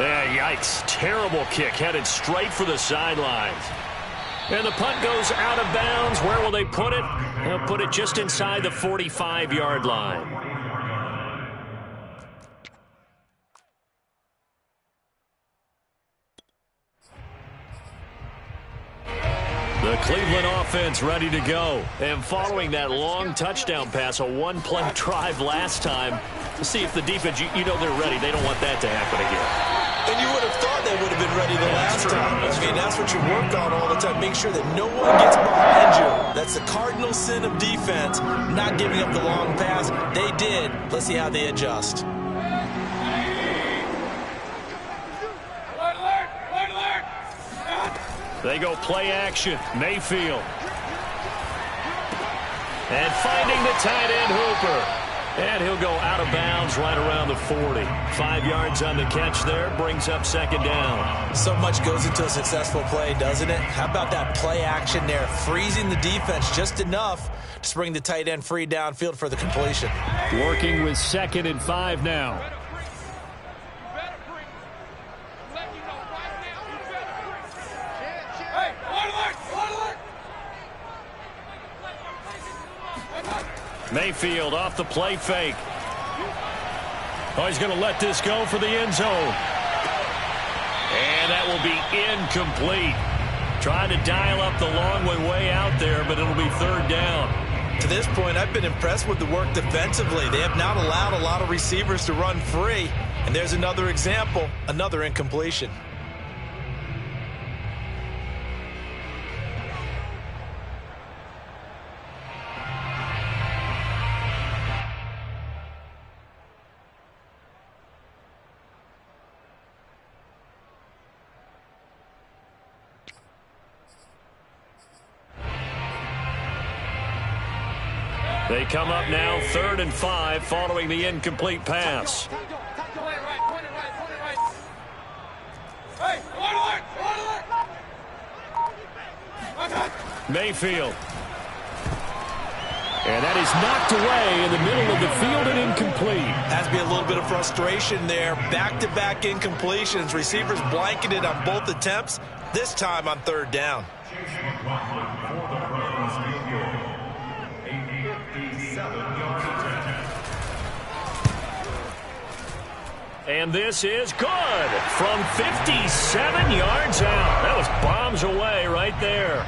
Yikes. Terrible kick headed straight for the sidelines. And the punt goes out of bounds. Where will they put it? They'll put it just inside the 45-yard line. The Cleveland offense ready to go. And following that long touchdown pass, a one-play drive last time, to see if the defense, you know they're ready. They don't want that to happen again. And you would have thought they would have been ready the last time. I mean, that's what you work on all the time. Make sure that no one gets behind you. That's the cardinal sin of defense, not giving up the long pass. They did. Let's see how they adjust. They go play action. Mayfield. And finding the tight end Hooper. And he'll go out of bounds right around the 40. 5 yards on the catch there. Brings up second down. So much goes into a successful play, doesn't it? How about that play action there? Freezing the defense just enough to bring the tight end free downfield for the completion. Working with 2nd and 5 now. Mayfield off the play fake. Oh, he's going to let this go for the end zone. And that will be incomplete. Trying to dial up the long way out there, but it'll be 3rd down. To this point, I've been impressed with the work defensively. They have not allowed a lot of receivers to run free. And there's another example, another incompletion. They come up now 3rd and 5 following the incomplete pass. Mayfield. And that is knocked away in the middle of the field and incomplete. Has to be a little bit of frustration there. Back-to-back incompletions. Receivers blanketed on both attempts, this time on 3rd down. And this is good from 57 yards out. That was bombs away right there.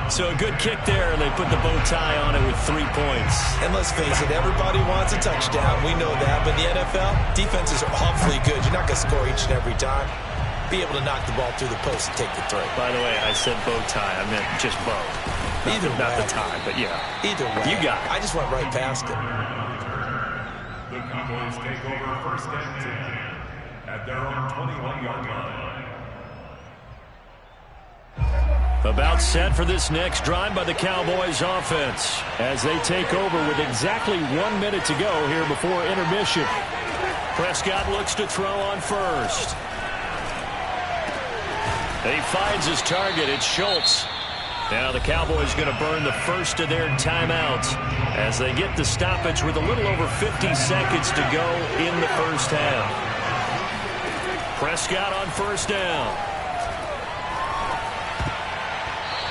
So a good kick there, and they put the bow tie on it with 3 points. And let's face it, everybody wants a touchdown. We know that. But in the NFL, defenses are awfully good. You're not going to score each and every time. Be able to knock the ball through the post and take the throw. By the way, I said bow tie. I meant just bow. Not the tie, but yeah. Either way. You got it. I just went right past it. The Cowboys take over 1st and 10 at their own 21-yard line. About set for this next drive by the Cowboys offense as they take over with exactly 1 minute to go here before intermission. Prescott looks to throw on first. He finds his target. It's Schultz. Now the Cowboys going to burn the first of their timeouts as they get the stoppage with a little over 50 seconds to go in the first half. Prescott on 1st down.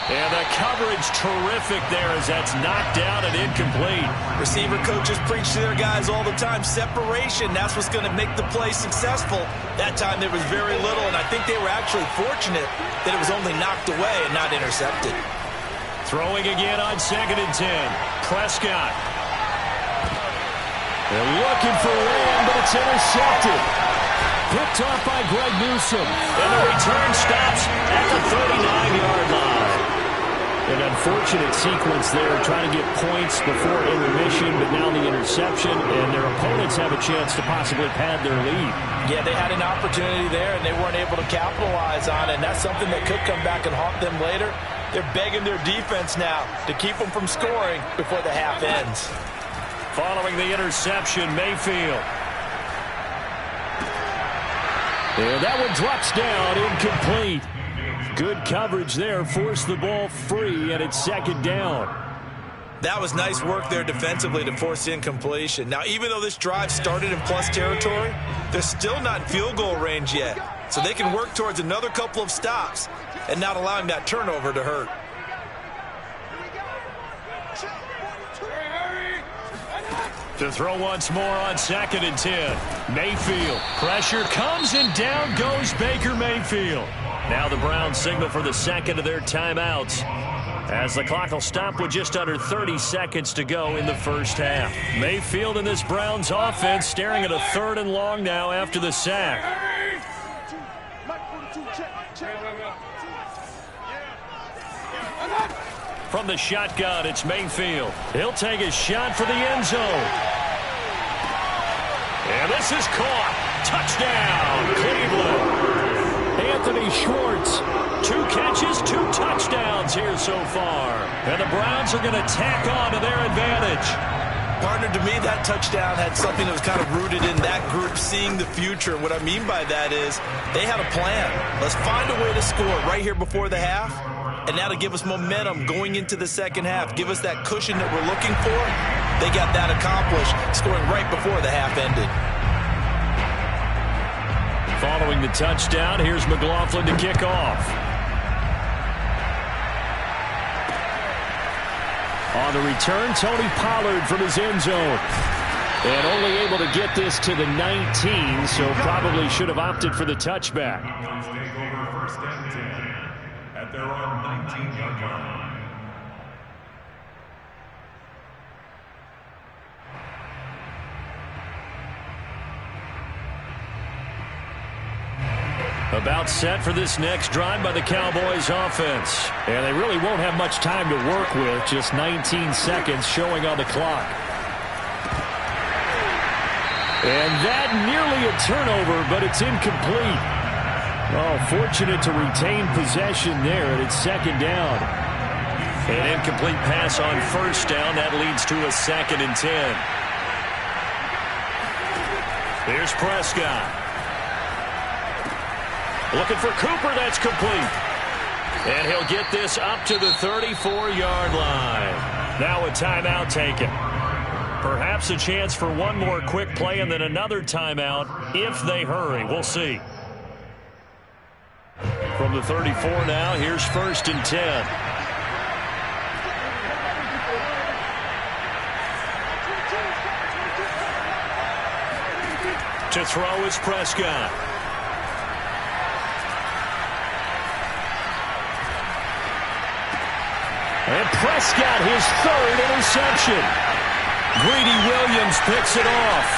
And the coverage terrific there as that's knocked down and incomplete. Receiver coaches preach to their guys all the time. Separation, that's what's going to make the play successful. That time there was very little, and I think they were actually fortunate that it was only knocked away and not intercepted. Throwing again on 2nd and 10. Prescott. They're looking for Lamb, but it's intercepted. Picked off by Greg Newsome. And the return stops at the 39-yard line. An unfortunate sequence there, trying to get points before intermission, but now the interception, and their opponents have a chance to possibly pad their lead. Yeah, they had an opportunity there, and they weren't able to capitalize on it, and that's something that could come back and haunt them later. They're begging their defense now to keep them from scoring before the half ends. Following the interception, Mayfield. And that one drops down, incomplete. Good coverage there, forced the ball free, and it's 2nd down. That was nice work there defensively to force the incompletion. Now, even though this drive started in plus territory, they're still not in field goal range yet. So they can work towards another couple of stops and not allowing that turnover to hurt. To throw once more on 2nd and 10. Mayfield. Pressure comes and down goes Baker Mayfield. Now the Browns signal for the second of their timeouts, as the clock will stop with just under 30 seconds to go in the first half. Mayfield and this Browns offense staring at a 3rd and long now after the sack. From the shotgun, it's Mayfield. He'll take a shot for the end zone. And this is caught. Touchdown, Cleveland. Anthony Schwartz, 2 catches, 2 touchdowns here so far. And the Browns are going to tack on to their advantage. Partner, to me, that touchdown had something that was kind of rooted in that group seeing the future. What I mean by that is they had a plan. Let's find a way to score right here before the half. And now to give us momentum going into the second half, give us that cushion that we're looking for. They got that accomplished, scoring right before the half ended. Following the touchdown, here's McLaughlin to kick off. On the return, Tony Pollard from his end zone. And only able to get this to the 19, so probably should have opted for the touchback. Take over 1st and 10 at their own 19-yard line. About set for this next drive by the Cowboys offense. And they really won't have much time to work with, just 19 seconds showing on the clock. And that nearly a turnover, but it's incomplete. Oh, fortunate to retain possession there, and it's 2nd down. An incomplete pass on 1st down. That leads to a 2nd and 10. Here's Prescott. Looking for Cooper, that's complete. And he'll get this up to the 34-yard line. Now a timeout taken. Perhaps a chance for one more quick play and then another timeout if they hurry. We'll see. From the 34 now, here's 1st and 10. To throw is Prescott. And Prescott, his 3rd interception. Greedy Williams picks it off.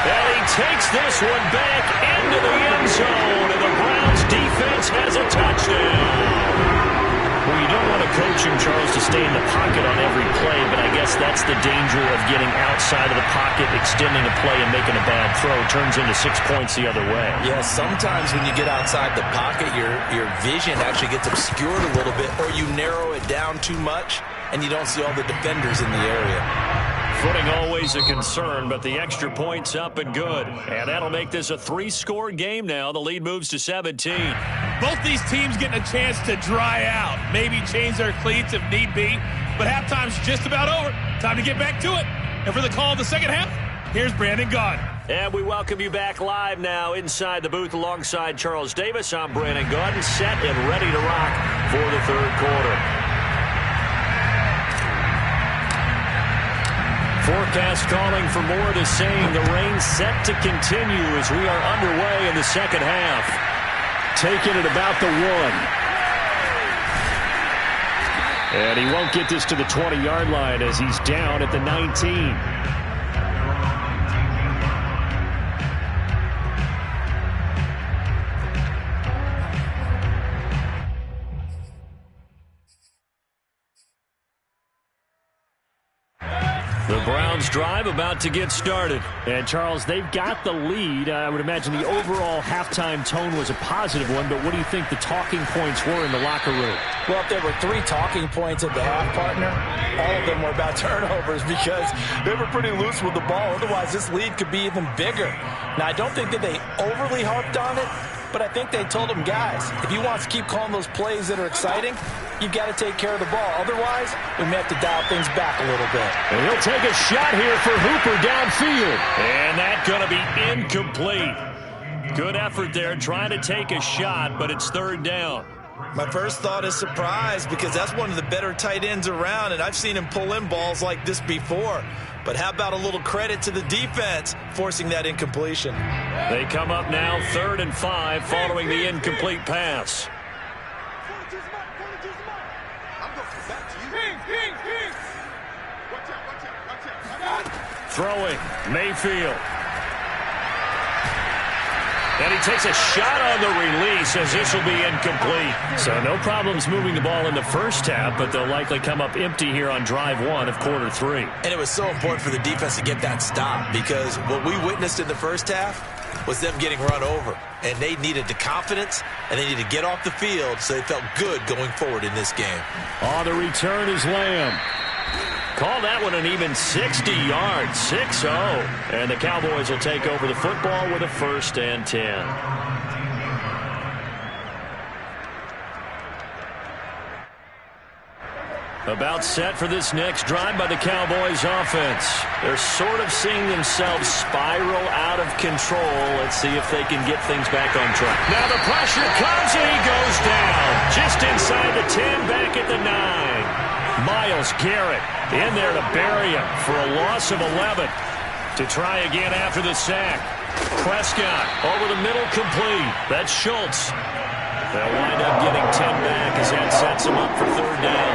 And he takes this one back into the end zone. And the Browns defense has a touchdown. Well, you don't want a coaching, Charles, to stay in the pocket on every play, but I guess that's the danger of getting outside of the pocket, extending a play, and making a bad throw. Turns into 6 points the other way. Yeah, sometimes when you get outside the pocket, your vision actually gets obscured a little bit, or you narrow it down too much, and you don't see all the defenders in the area. Footing always a concern, but the extra point's up and good. And that'll make this a 3-score game now. The lead moves to 17. Both these teams getting a chance to dry out, maybe change their cleats if need be. But halftime's just about over. Time to get back to it. And for the call of the second half, here's Brandon Gaudin. And we welcome you back live now inside the booth alongside Charles Davis. I'm Brandon Gaudin, set and ready to rock for the 3rd quarter. Forecast calling for more of the same. The rain set to continue as we are underway in the second half. Taking it about the 1. And he won't get this to the 20-yard line as he's down at the 19. The Browns drive about to get started. And, Charles, they've got the lead. I would imagine the overall halftime tone was a positive one, but what do you think the talking points were in the locker room? Well, if there were 3 talking points at the half, partner, all of them were about turnovers because they were pretty loose with the ball. Otherwise, this lead could be even bigger. Now, I don't think that they overly harped on it, But I think they told him, guys, if he wants to keep calling those plays that are exciting, you've got to take care of the ball. Otherwise, we may have to dial things back a little bit. And he'll take a shot here for Hooper downfield. And that's going to be incomplete. Good effort there trying to take a shot, but it's third down. My first thought is surprise because that's one of the better tight ends around, and I've seen him pull in balls like this before. But how about a little credit to the defense forcing that incompletion? They come up now 3rd and 5 following the incomplete pass. Throwing, Mayfield. And he takes a shot on the release as this will be incomplete. So no problems moving the ball in the first half, but they'll likely come up empty here on drive 1 of quarter 3. And it was so important for the defense to get that stop because what we witnessed in the first half was them getting run over. And they needed the confidence, and they needed to get off the field so they felt good going forward in this game. On the return is Lamb. Call that one an even 60 yards, 6-0. And the Cowboys will take over the football with a 1st and 10. About set for this next drive by the Cowboys offense. They're sort of seeing themselves spiral out of control. Let's see if they can get things back on track. Now the pressure comes and he goes down. Just inside the 10, back at the 9. Myles Garrett in there to bury him for a loss of 11. To try again after the sack. Prescott over the middle, complete. That's Schultz. They'll wind up getting 10 back as that sets them up for 3rd down.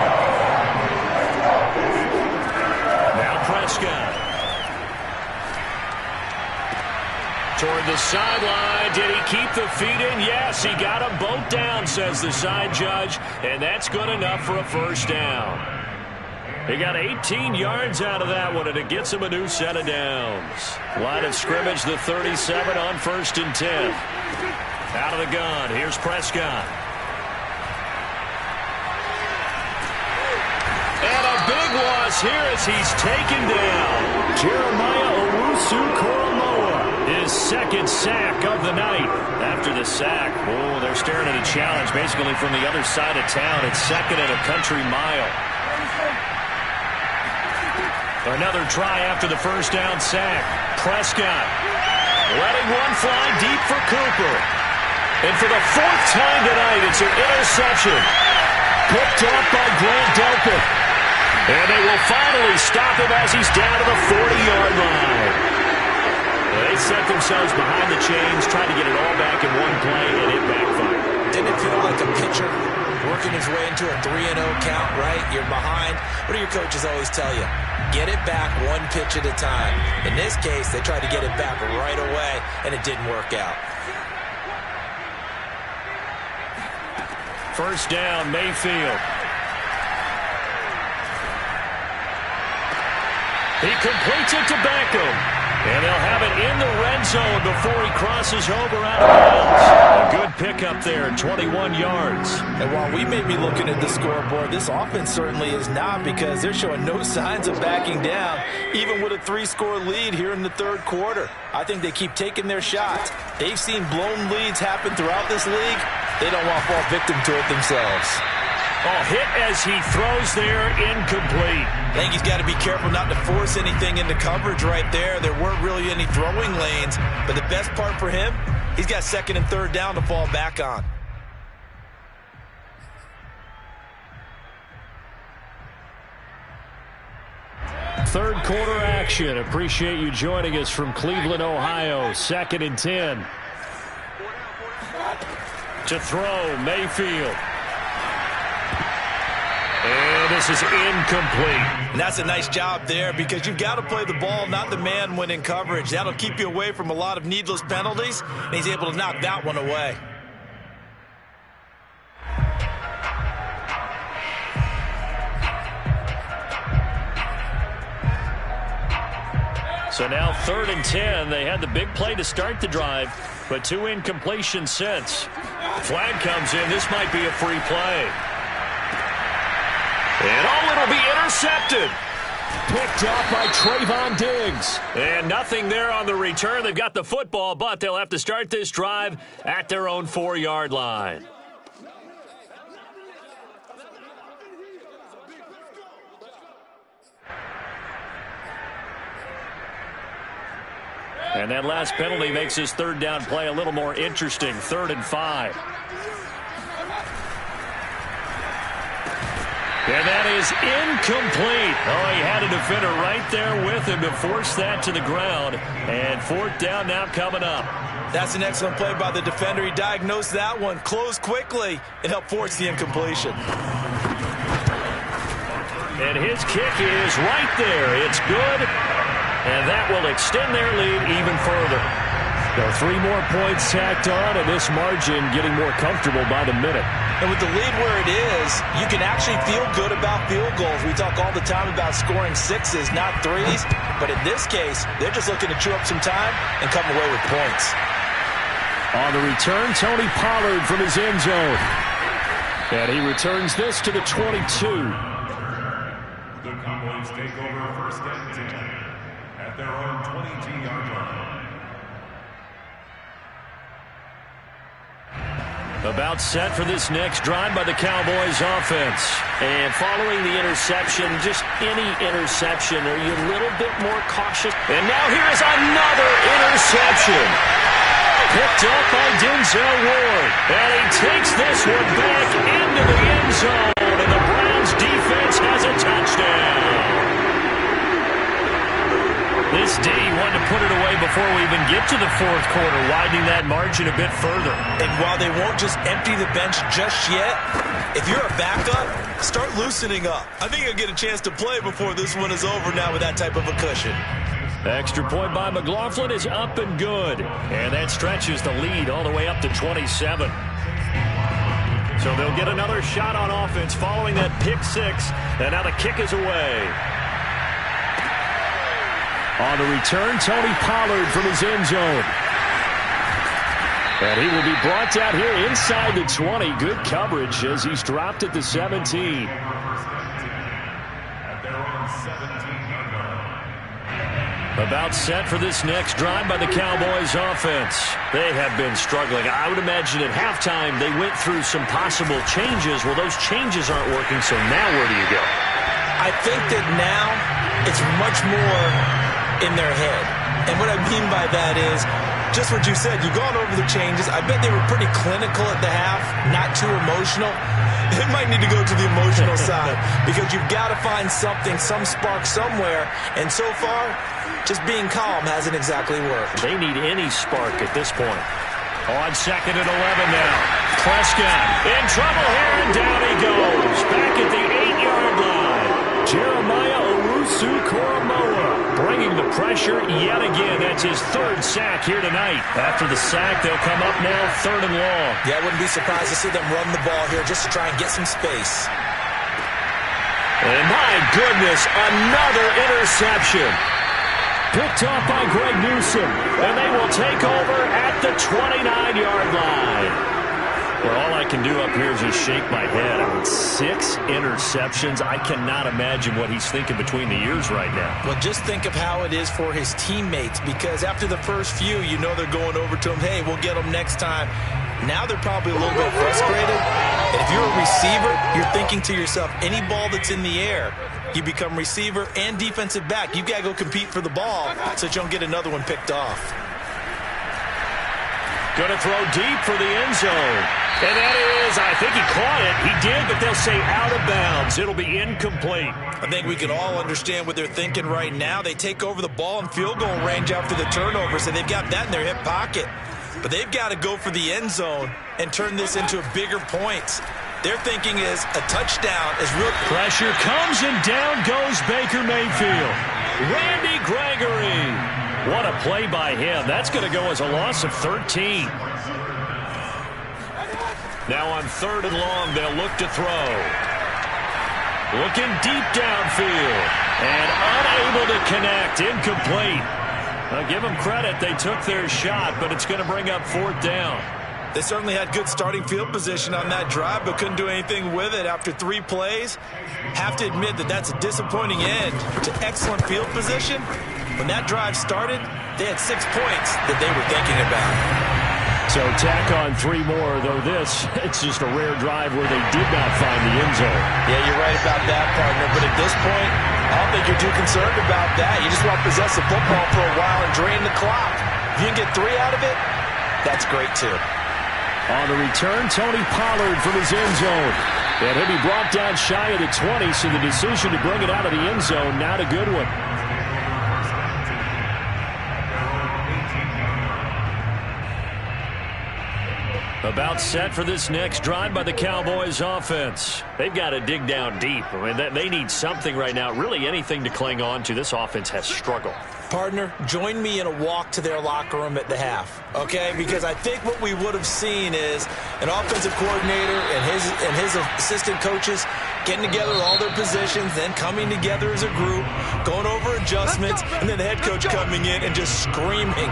Now Prescott. Toward the sideline. Did he keep the feet in? Yes, he got them both down, says the side judge. And that's good enough for a 1st down. He got 18 yards out of that one, and it gets him a new set of downs. Line of scrimmage, the 37 on 1st and 10. Out of the gun, here's Prescott. And a big loss here as he's taken down. Jeremiah Owusu-Koramoah, his 2nd sack of the night. After the sack, oh, they're staring at a challenge basically from the other side of town. It's 2nd and a country mile. Another try after the 1st down sack. Prescott letting one fly deep for Cooper. And for the 4th time tonight, it's an interception. Picked up by Grant Delpit. And they will finally stop him as he's down to the 40-yard line. They set themselves behind the chains, trying to get it all back in one play, and it backfired. Didn't it feel like a pitcher working his way into a 3-0 count, right? You're behind. What do your coaches always tell you? Get it back one pitch at a time. In this case, they tried to get it back right away, and it didn't work out. 1st down, Mayfield. He completes it to Beckham. And they'll have it in the red zone before he crosses over out of bounds. A good pickup there, 21 yards. And while we may be looking at the scoreboard, this offense certainly is not, because they're showing no signs of backing down, even with a 3-score lead here in the 3rd quarter. I think they keep taking their shots. They've seen blown leads happen throughout this league. They don't want to fall victim to it themselves. Oh, hit as he throws there, incomplete. I think he's got to be careful not to force anything into coverage right there. There weren't really any throwing lanes, but the best part for him, he's got 2nd and 3rd down to fall back on. Third quarter action. Appreciate you joining us from Cleveland, Ohio. 2nd and 10. To throw, Mayfield. And this is incomplete. And that's a nice job there, because you've got to play the ball, not the man when in coverage. That'll keep you away from a lot of needless penalties, and he's able to knock that one away. So now 3rd and 10. They had the big play to start the drive, but 2 incompletions since. Flag comes in. This might be a free play. And it'll be intercepted. Picked picked off by Trayvon Diggs. And nothing there on the return. They've got the football, but they'll have to start this drive at their own 4-yard line. And that last penalty makes his third down play a little more interesting. 3rd and 5. And that is incomplete. Oh, he had a defender right there with him to force that to the ground. And 4th down now coming up. That's an excellent play by the defender. He diagnosed that one, closed quickly, and helped force the incompletion. And his kick is right there. It's good. And that will extend their lead even further. There are 3 more points tacked on, and this margin getting more comfortable by the minute. And with the lead where it is, you can actually feel good about field goals. We talk all the time about scoring 6s, not 3s. But in this case, they're just looking to chew up some time and come away with points. On the return, Tony Pollard from his end zone. And he returns this to the 22. The Cowboys take over 1st and 10 at their own 22-yard line. About set for this next drive by the Cowboys offense. And following the interception, just any interception, are you a little bit more cautious? And now here is another interception. Picked up by Denzel Ward. And he takes this one back into the end zone. And the Browns defense has a touchdown. This D wanted to put it away before we even get to the 4th quarter, widening that margin a bit further. And while they won't just empty the bench just yet, if you're a backup, start loosening up. I think you'll get a chance to play before this one is over now with that type of a cushion. Extra point by McLaughlin is up and good. And that stretches the lead all the way up to 27. So they'll get another shot on offense following that pick 6. And now the kick is away. On the return, Tony Pollard from his end zone. And he will be brought down here inside the 20. Good coverage as he's dropped at the 17. About set for this next drive by the Cowboys offense. They have been struggling. I would imagine at halftime they went through some possible changes. Well, those changes aren't working, so now where do you go? I think that now it's much more in their head. And what I mean by that is just what you said. You've gone over the changes. I bet they were pretty clinical at the half, not too emotional. It might need to go to the emotional side because you've got to find something, some spark somewhere. And so far, just being calm hasn't exactly worked. They need any spark at this point. On 2nd and 11 now. Prescott in trouble here, and down he goes. Back at the 8-yard line. Jeremiah Owusu-Koramoah bringing the pressure yet again. That's his 3rd sack here tonight. After the sack, they'll come up now 3rd and long. Yeah, I wouldn't be surprised to see them run the ball here just to try and get some space. And my goodness, another interception. Picked off by Greg Newsome. And they will take over at the 29-yard line. Well, all I can do up here is just shake my head. I mean, 6 interceptions. I cannot imagine what he's thinking between the ears right now. Well, just think of how it is for his teammates, because after the first few, you know they're going over to him, hey, we'll get them next time. Now they're probably a little bit frustrated. And if you're a receiver, you're thinking to yourself, any ball that's in the air, you become receiver and defensive back. You've got to go compete for the ball so that you don't get another one picked off. Going to throw deep for the end zone. And that is, I think he caught it. He did, but they'll say out of bounds. It'll be incomplete. I think we can all understand what they're thinking right now. They take over the ball in field goal range after the turnover, so they've got that in their hip pocket. But they've got to go for the end zone and turn this into a bigger point. Their thinking is a touchdown is real. Pressure comes and down goes Baker Mayfield. Randy Gregory. What a play by him. That's going to go as a loss of 13. Now on 3rd and long, they'll look to throw. Looking deep downfield. And unable to connect. Incomplete. I'll give them credit. They took their shot, but it's going to bring up 4th down. They certainly had good starting field position on that drive, but couldn't do anything with it after 3 plays. Have to admit that that's a disappointing end to excellent field position. When that drive started, they had 6 points that they were thinking about. So tack on 3 more, though it's just a rare drive where they did not find the end zone. Yeah, you're right about that, partner. But at this point, I don't think you're too concerned about that. You just want to possess the football for a while and drain the clock. If you can get 3 out of it, that's great, too. On the return, Tony Pollard from his end zone. And he'll be brought down shy of the 20, so the decision to bring it out of the end zone, not a good one. About set for this next drive by the Cowboys offense. They've got to dig down deep. I mean, they need something right now, really anything to cling on to. This offense has struggled. Partner, join me in a walk to their locker room at the half, okay? Because I think what we would have seen is an offensive coordinator and his assistant coaches getting together all their positions, then coming together as a group, going over adjustments, and then the head coach coming in and just screaming,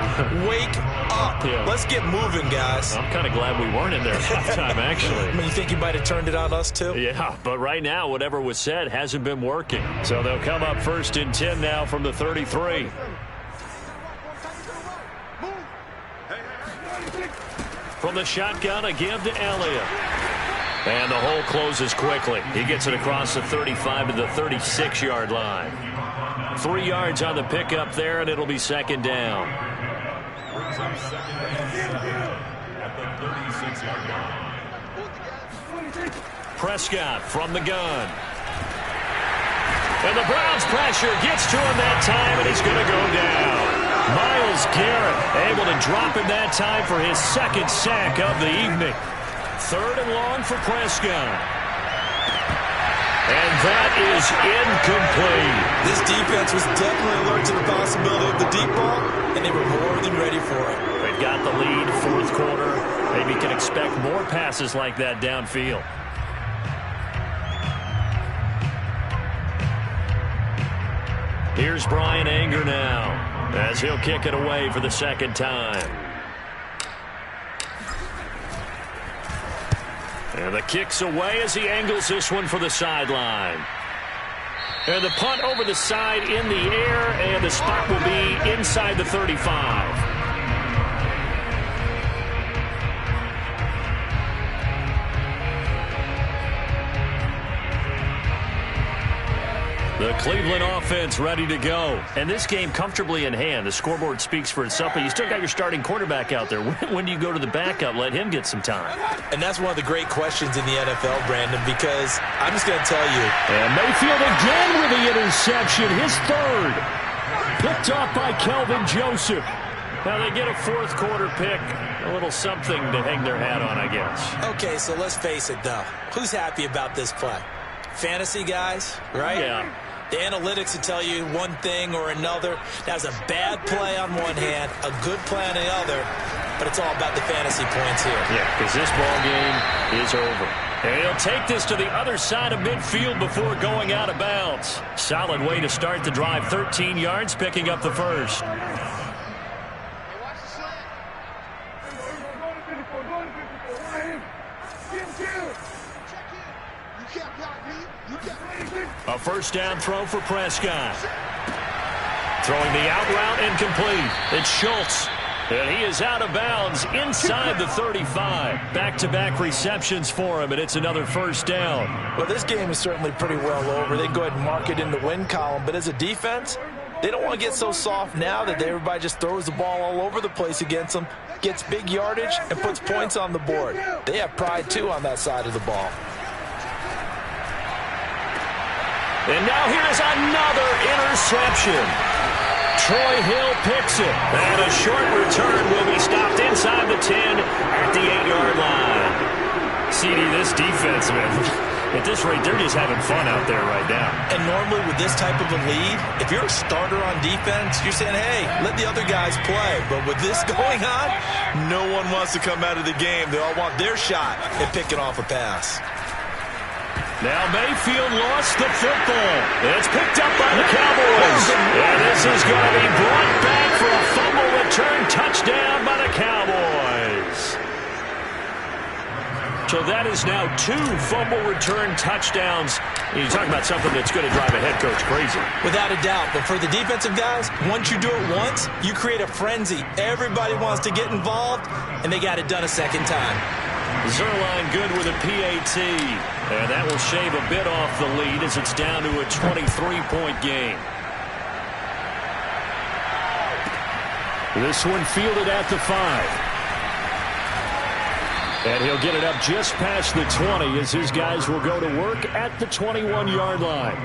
"Wake up. Yeah. Let's get moving, guys." I'm kind of glad we weren't in there at halftime, actually. I mean, you think you might have turned it on us, too? Yeah, but right now, whatever was said hasn't been working. So they'll come up 1st and 10 now from the 33. From the shotgun, a give to Elliott. And the hole closes quickly. He gets it across the 35 to the 36-yard line. 3 yards on the pickup there, and it'll be 2nd down. Prescott from the gun. And the Browns' pressure gets to him that time, and he's going to go down. Myles Garrett able to drop him that time for his 2nd sack of the evening. 3rd and long for Prescott. And that is incomplete. This defense was definitely alert to the possibility of the deep ball, and they were more than ready for it. They've got the lead, 4th quarter. Maybe can expect more passes like that downfield. Here's Brian Anger now, as he'll kick it away for the 2nd time. And the kick's away as he angles this one for the sideline. And the punt over the side in the air, and the spot will be inside the 35. The Cleveland offense ready to go. And this game comfortably in hand. The scoreboard speaks for itself, but you still got your starting quarterback out there. When do you go to the backup? Let him get some time. And that's one of the great questions in the NFL, Brandon, because I'm just going to tell you. And Mayfield again with the interception, his 3rd. Picked off by Kelvin Joseph. Now they get a 4th quarter pick. A little something to hang their hat on, I guess. Okay, so let's face it, though. Who's happy about this play? Fantasy guys, right? Yeah. The analytics will tell you one thing or another. That was a bad play on one hand, a good play on the other, but it's all about the fantasy points here. Yeah, because this ball game is over. And he'll take this to the other side of midfield before going out of bounds. Solid way to start the drive. 13 yards, picking up the 1st. A 1st down throw for Prescott. Throwing the out route incomplete. It's Schultz. And he is out of bounds inside the 35. Back-to-back receptions for him, and it's another 1st down. Well, this game is certainly pretty well over. They can go ahead and mark it in the win column. But as a defense, they don't want to get so soft now that everybody just throws the ball all over the place against them, gets big yardage, and puts points on the board. They have pride, too, on that side of the ball. And now here's another interception. Troy Hill picks it. And a short return will be stopped inside the 10 at the 8-yard line. CD, this defense, man, at this rate, they're just having fun out there right now. And normally with this type of a lead, if you're a starter on defense, you're saying, hey, let the other guys play. But with this going on, no one wants to come out of the game. They all want their shot at picking off a pass. Now Mayfield lost the football. It's picked up by the Cowboys. And this is going to be brought back for a fumble return touchdown by the Cowboys. So that is now 2 fumble return touchdowns. And you talk about something that's going to drive a head coach crazy. Without a doubt. But for the defensive guys, once you do it once, you create a frenzy. Everybody wants to get involved, and they got it done a second time. Zuerlein good with a PAT. And that will shave a bit off the lead as it's down to a 23-point game. This one fielded at the 5. And he'll get it up just past the 20 as his guys will go to work at the 21-yard line.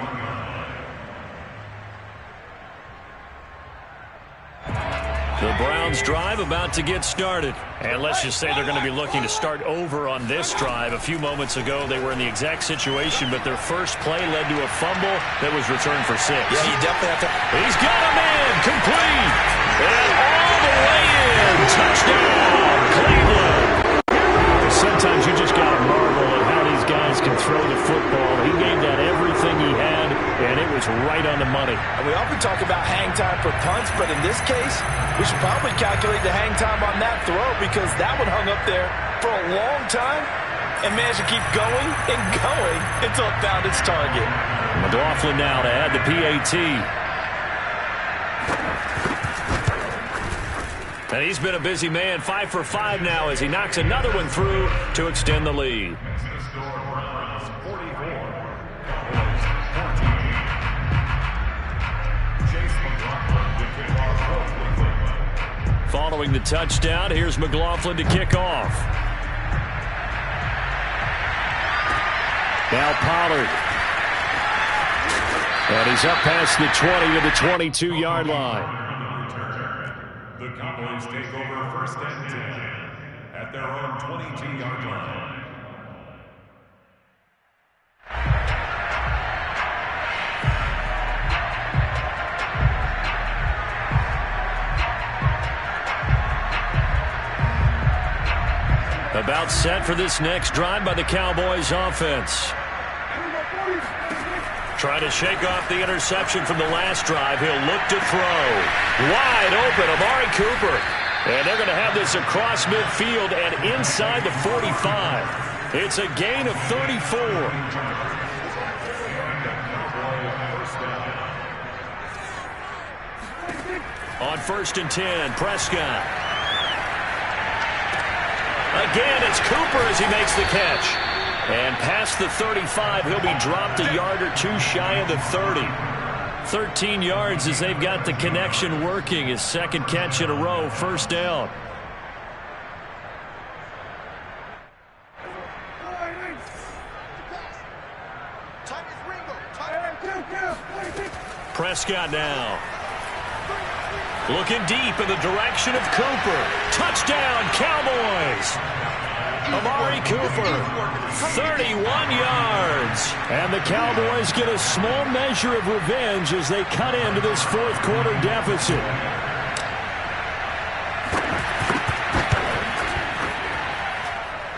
The Browns drive about to get started. And let's just say they're going to be looking to start over on this drive. A few moments ago, they were in the exact situation, but their first play led to a fumble that was returned for 6. Yeah, you definitely have to. He's got him in, complete. And all the way in. Touchdown, Cleveland. Sometimes you just got to marvel at how these guys can throw the football. He gave that everything he had, and it was right on the money. And we often talk about hang time for punts, but in this case, we should probably calculate the hang time on that throw because that one hung up there for a long time and managed to keep going and going until it found its target. McLaughlin now to add the PAT. And he's been a busy man, 5 for 5 now as he knocks another one through to extend the lead. Following the touchdown, here's McLaughlin to kick off. Now Pollard. And he's up past the 20 of the 22-yard line. The Cowboys take over first and 10 at their own 22-yard line. About set for this next drive by the Cowboys offense. Trying to shake off the interception from the last drive. He'll look to throw. Wide open, Amari Cooper. And they're going to have this across midfield and inside the 45. It's a gain of 34. On 1st and 10, Prescott. Again, it's Cooper as he makes the catch. And past the 35, he'll be dropped a yard or 2 shy of the 30. 13 yards as they've got the connection working. His second catch in a row, first down. Prescott now. Looking deep in the direction of Cooper. Touchdown, Cowboys! Amari Cooper, 31 yards. And the Cowboys get a small measure of revenge as they cut into this fourth quarter deficit.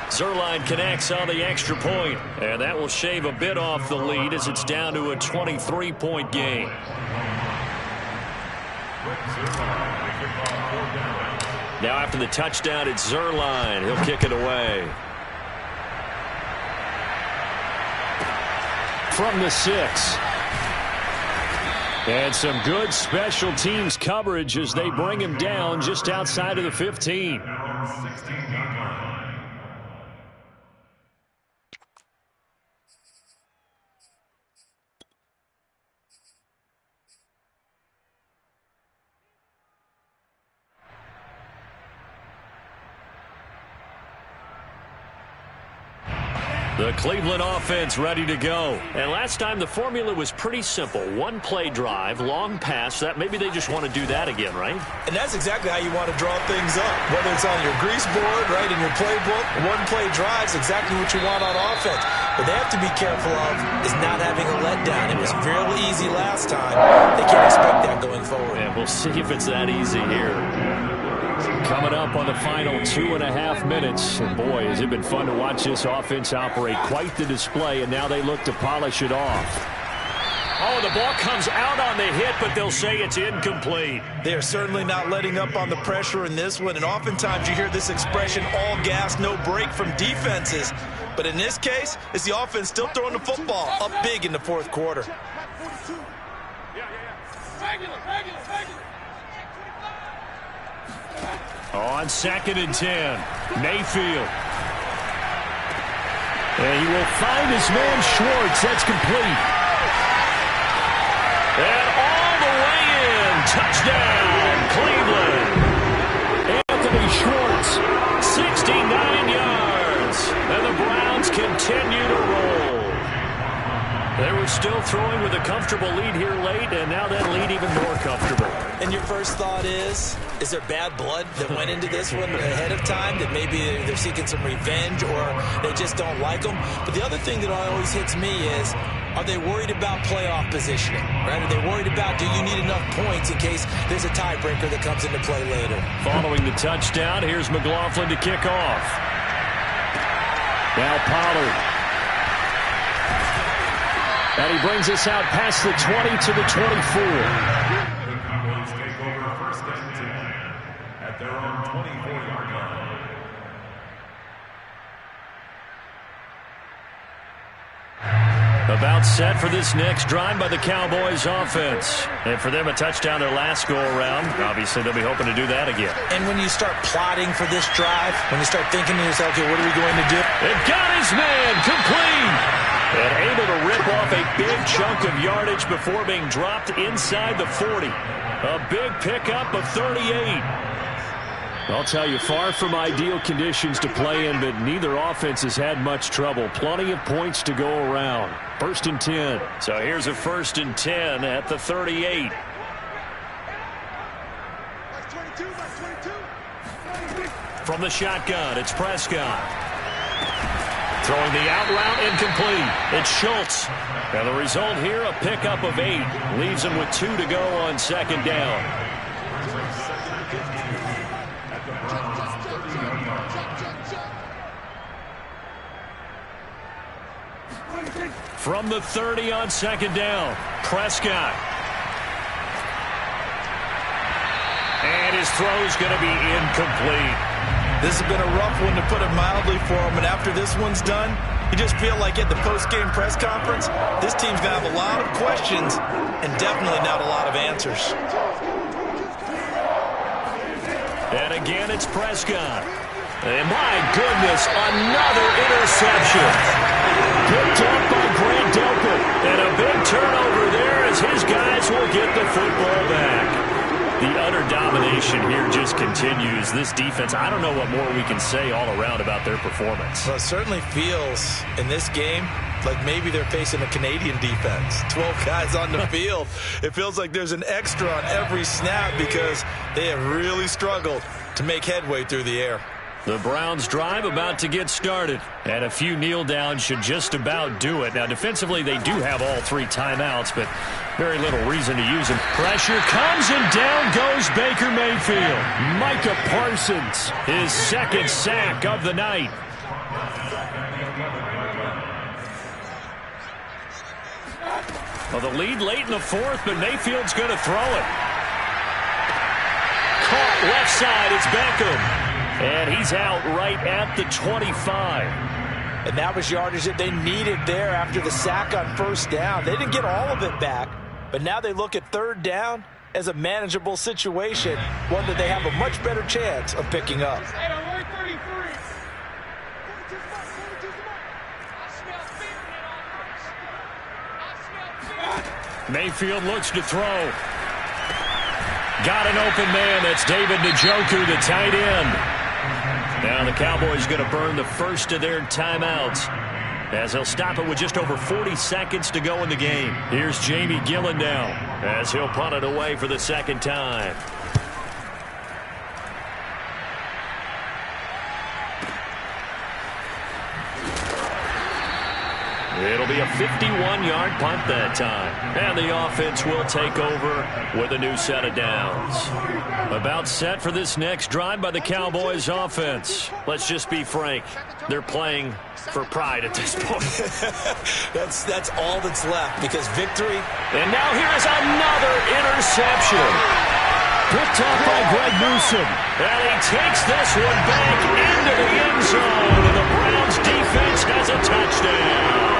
Zuerlein connects on the extra point, and that will shave a bit off the lead as it's down to a 23-point game. Now after the touchdown, it's Zuerlein. He'll kick it away. From the 6. And some good special teams coverage as they bring him down just outside of the 15. The Cleveland offense ready to go. And last time the formula was pretty simple. One play drive, long pass. That maybe they just want to do that again, right? And that's exactly how you want to draw things up. Whether it's on your grease board, right, in your playbook, one play drive is exactly what you want on offense. What they have to be careful of is not having a letdown. It was real easy last time. They can't expect that going forward. And we'll see if it's that easy here. Coming up on the final 2.5 minutes. And boy, has it been fun to watch this offense operate. Quite the display, and now they look to polish it off. Oh, the ball comes out on the hit, but they'll say it's incomplete. They're certainly not letting up on the pressure in this one, and oftentimes you hear this expression, all gas, no break from defenses. But in this case, it's the offense still throwing the football up big in the fourth quarter. On 2nd and 10, Mayfield. And he will find his man Schwartz. That's complete. And all the way in. Touchdown, Cleveland. Anthony Schwartz, 69 yards. And the Browns continue to roll. They were still throwing with a comfortable lead here late, and now that lead even more comfortable. And your first thought is there bad blood that went into this one ahead of time, that maybe they're seeking some revenge or they just don't like them? But the other thing that always hits me is, are they worried about playoff positioning? Right? Are they worried about, do you need enough points in case there's a tiebreaker that comes into play later? Following the touchdown, here's McLaughlin to kick off. Now Pollard. And he brings us out past the 20 to the 24. The Cowboys take over 1st and 10 at their own 24-yard line. About set for this next drive by the Cowboys offense. And for them, a touchdown their last go-around. Obviously, they'll be hoping to do that again. And when you start plotting for this drive, when you start thinking to yourself, okay, what are we going to do? They've got his man complete. And able to rip off a big chunk of yardage before being dropped inside the 40. A big pickup of 38. I'll tell you, far from ideal conditions to play in, but neither offense has had much trouble. Plenty of points to go around. 1st and 10. So here's a 1st and 10 at the 38. From the shotgun, it's Prescott. Throwing the out route incomplete. It's Schultz. And the result here, a pickup of 8. Leaves him with 2 to go on 2nd down. From the 30 on 2nd down, Prescott. And his throw's going to be incomplete. This has been a rough one, to put it mildly, for him. And after this one's done, you just feel like at the post-game press conference, this team's going to have a lot of questions and definitely not a lot of answers. And again, it's Prescott. And my goodness, another interception. Picked up by Grant Delpit. And a big turnover there as his guys will get the football back. The utter domination here just continues. This defense, I don't know what more we can say all around about their performance. Well, it certainly feels in this game like maybe they're facing a Canadian defense. 12 guys on the field. It feels like there's an extra on every snap because they have really struggled to make headway through the air. The Browns drive about to get started, and a few kneel downs should just about do it. Now, defensively, they do have all 3 timeouts, but very little reason to use them. Pressure comes, and down goes Baker Mayfield. Micah Parsons, his 2nd sack of the night. Well, the lead late in the 4th, but Mayfield's going to throw it. Caught left side, it's Beckham. And he's out right at the 25. And that was yardage that they needed there after the sack on 1st down. They didn't get all of it back, but now they look at 3rd down as a manageable situation, one that they have a much better chance of picking up. Mayfield looks to throw. Got an open man. That's David Njoku, the tight end. Now the Cowboys going to burn the first of their timeouts as they'll stop it with just over 40 seconds to go in the game. Here's Jamie Gillen now as he'll punt it away for the 2nd time. It'll be a 51-yard punt that time. And the offense will take over with a new set of downs. About set for this next drive by the Cowboys offense. Let's just be frank. They're playing for pride at this point. That's all that's left, because victory. And now here is another interception. Picked off by Greg Newsome. And he takes this one back into the end zone, and the Browns defense has a touchdown.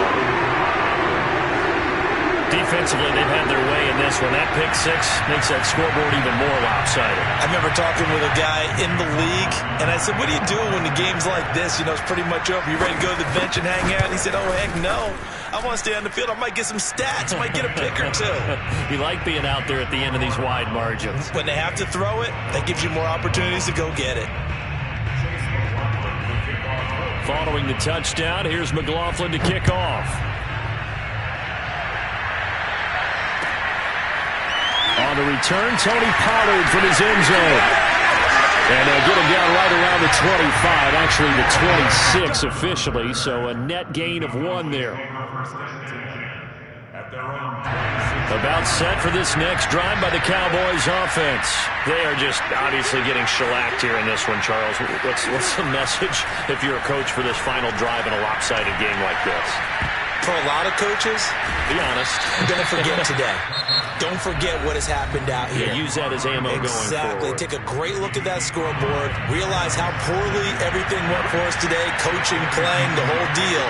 Defensively, they've had their way in this one. That pick six makes that scoreboard even more lopsided. I remember talking with a guy in the league, and I said, what do you do when the game's like this? You know, it's pretty much over. You ready to go to the bench and hang out? And he said, oh, heck no. I want to stay on the field. I might get some stats. I might get a pick or two. You like being out there at the end of these wide margins. When they have to throw it, that gives you more opportunities to go get it. Following the touchdown, here's McLaughlin to kick off. On the return, Tony Pollard from his end zone. And they'll get him down right around the 25, actually the 26 officially, so a net gain of 1 there. About set for this next drive by the Cowboys offense. They are just obviously getting shellacked here in this one, Charles. What's the message if you're a coach for this final drive in a lopsided game like this? For a lot of coaches, be honest, I'm going to forget today. Don't forget what has happened out here. Yeah, use that as ammo going forward. Exactly. Take a great look at that scoreboard. Realize how poorly everything went for us today. Coaching, playing, the whole deal.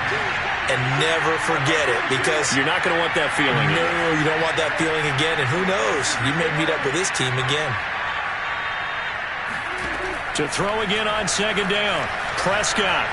And never forget it, because you're not going to want that feeling. No, you don't want that feeling again. And who knows? You may meet up with this team again. To throw again on second down. Prescott.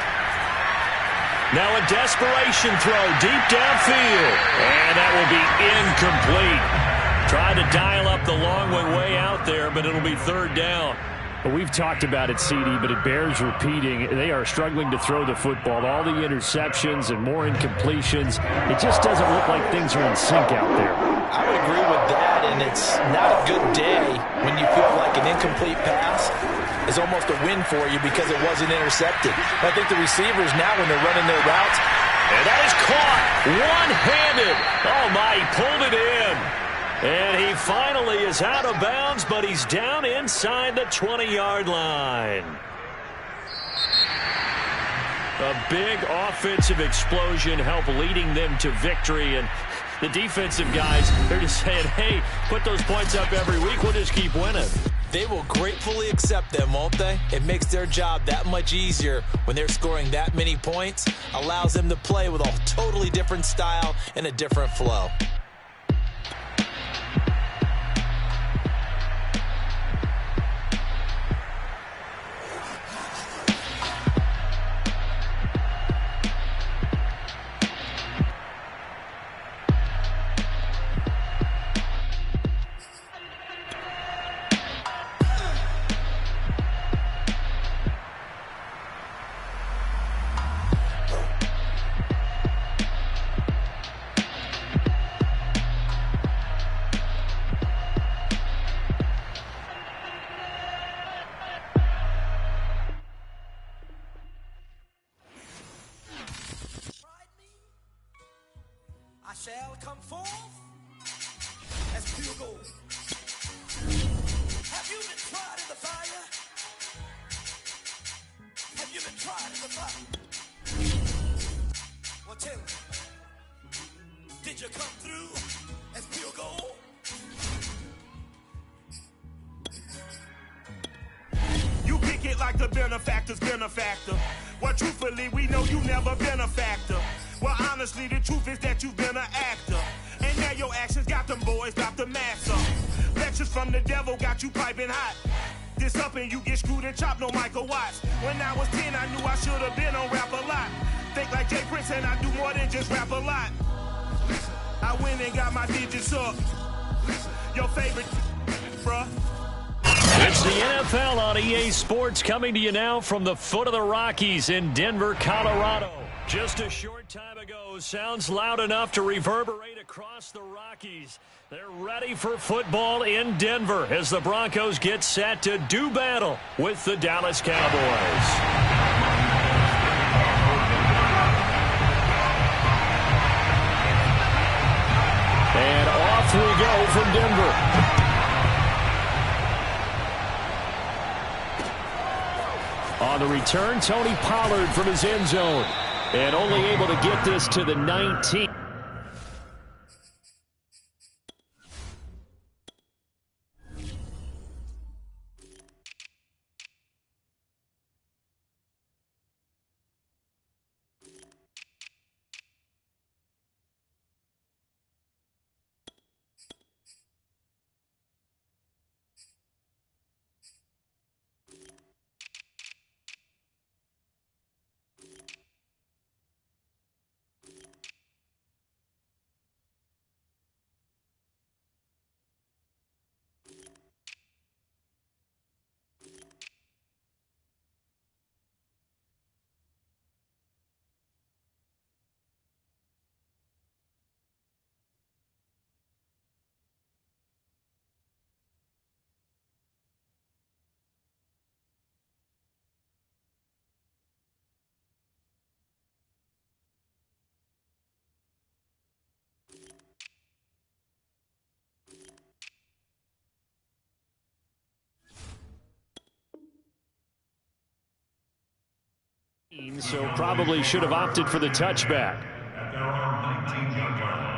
Now a desperation throw deep downfield. And that will be incomplete. Tried to dial up the long way out there, but it'll be third down. Well, we've talked about it, CD, but it bears repeating. They are struggling to throw the football. All the interceptions and more incompletions. It just doesn't look like things are in sync out there. I would agree with that, and it's not a good day when you feel like an incomplete pass is almost a win for you because it wasn't intercepted. I think the receivers now, when they're running their routes, and that is caught one-handed. Oh, my, he pulled it in. And he finally is out of bounds, but he's down inside the 20-yard line. A big offensive explosion helped leading them to victory. And the defensive guys, they're just saying, hey, put those points up every week. We'll just keep winning. They will gratefully accept them, won't they? It makes their job that much easier when they're scoring that many points. Allows them to play with a totally different style and a different flow. Shall come forth as pure gold. Have you been tried in the fire? Have you been tried in the fire? Well, tell me, did you come through as pure gold? You pick it like the benefactor's benefactor. Well, truthfully, we know you never been a factor. Well, honestly, the truth is that you've been an actor. And now your actions got them boys about to mass up. Lectures from the devil got you piping hot. This up and you get screwed and chopped, no Michael Watts. When I was 10, I knew I should have been on Rap a Lot. Think like Jay Prince and I do more than just rap a lot. I went and got my digits up. Your favorite, bruh. It's the NFL on EA Sports, coming to you now from the foot of the Rockies in Denver, Colorado. Just a short time ago, sounds loud enough to reverberate across the Rockies. They're ready for football in Denver as the Broncos get set to do battle with the Dallas Cowboys. And off we go from Denver. On the return, Tony Pollard from his end zone. And only able to get this to the 19. So probably should have opted for the touchback. At their own 19-yard line.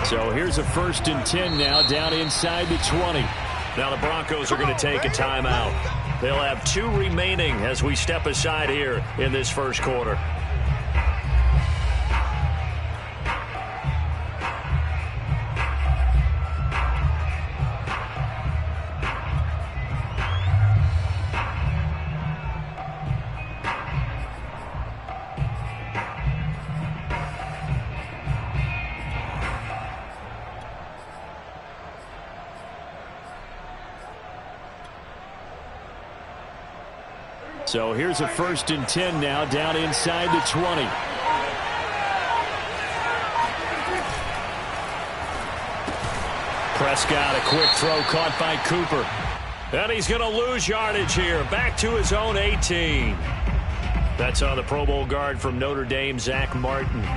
So here's a 1st and 10 now, down inside the 20. Now the Broncos are going to take a timeout. They'll have 2 remaining as we step aside here in this first quarter. So here's a 1st and 10 now, down inside the 20. Prescott, a quick throw caught by Cooper. And he's going to lose yardage here. Back to his own 18. That's on the Pro Bowl guard from Notre Dame, Zach Martin.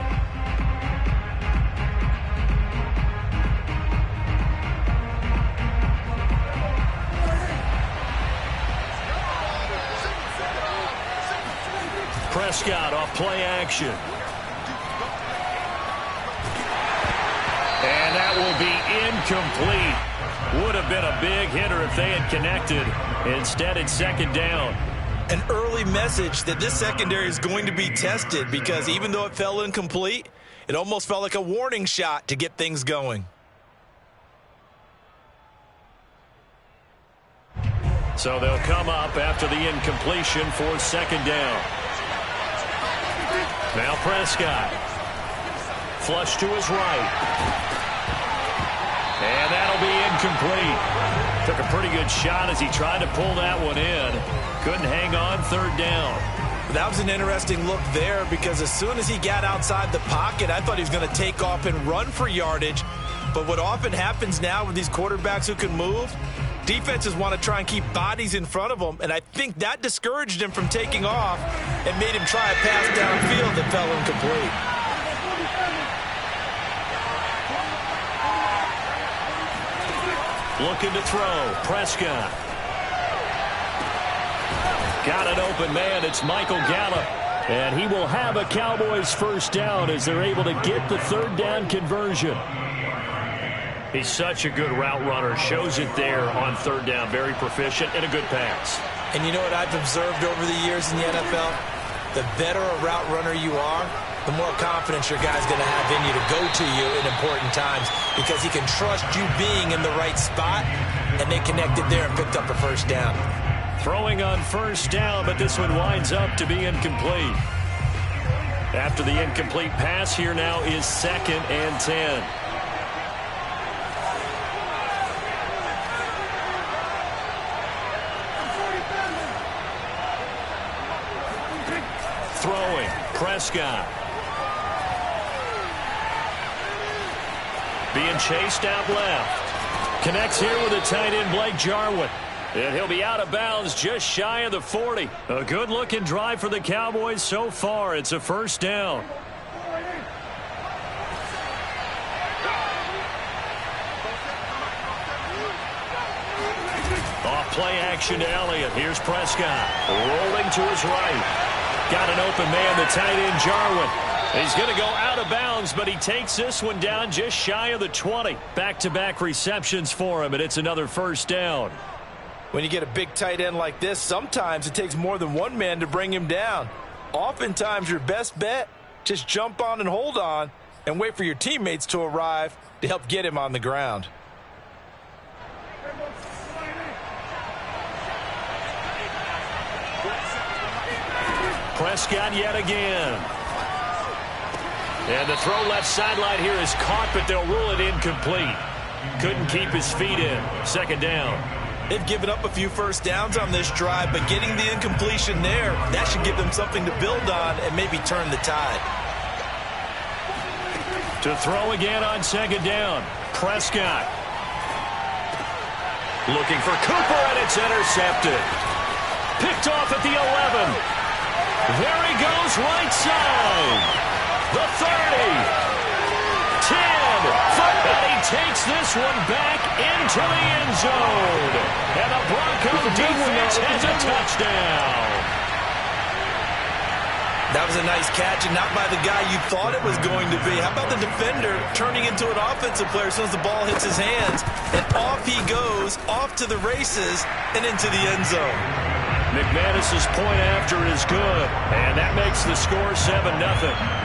Prescott off play action. And that will be incomplete. Would have been a big hitter if they had connected. Instead, it's 2nd down. An early message that this secondary is going to be tested, because even though it fell incomplete, it almost felt like a warning shot to get things going. So they'll come up after the incompletion for 2nd down. Now Prescott. Flush to his right. And that'll be incomplete. Took a pretty good shot as he tried to pull that one in. Couldn't hang on 3rd down. That was an interesting look there, because as soon as he got outside the pocket, I thought he was going to take off and run for yardage. But what often happens now with these quarterbacks who can move, defenses want to try and keep bodies in front of them, and I think that discouraged him from taking off and made him try a pass downfield that fell incomplete. Looking to throw. Prescott. Got an open man. It's Michael Gallup. And he will have a Cowboys 1st down as they're able to get the 3rd down conversion. He's such a good route runner. Shows it there on 3rd down. Very proficient and a good pass. And you know what I've observed over the years in the NFL? The better a route runner you are, the more confidence your guy's going to have in you to go to you in important times, because he can trust you being in the right spot, and they connected there and picked up a 1st down. Throwing on 1st down, but this one winds up to be incomplete. After the incomplete pass, here now is 2nd and 10. Throwing. Prescott. Being chased out left. Connects here with a tight end, Blake Jarwin. And he'll be out of bounds just shy of the 40. A good-looking drive for the Cowboys so far. It's a 1st down. Off play action to Elliott. Here's Prescott. Rolling to his right. Got an open man, the tight end, Jarwin. He's going to go out of bounds, but he takes this one down just shy of the 20. Back-to-back receptions for him, and it's another 1st down. When you get a big tight end like this, sometimes it takes more than one man to bring him down. Oftentimes, your best bet, just jump on and hold on and wait for your teammates to arrive to help get him on the ground. Prescott yet again. And the throw left sideline here is caught, but they'll rule it incomplete. Couldn't keep his feet in. 2nd down. They've given up a few 1st downs on this drive, but getting the incompletion there, that should give them something to build on and maybe turn the tide. To throw again on 2nd down. Prescott. Looking for Cooper, and it's intercepted. Picked off at the 11. There he goes, right side. The 30. 10. And he takes this one back into the end zone. And the Bronco defense has a touchdown. That was a nice catch, and not by the guy you thought it was going to be. How about the defender turning into an offensive player as soon as the ball hits his hands? And off he goes, off to the races, and into the end zone. McManus's point after is good, and that makes the score 7-0.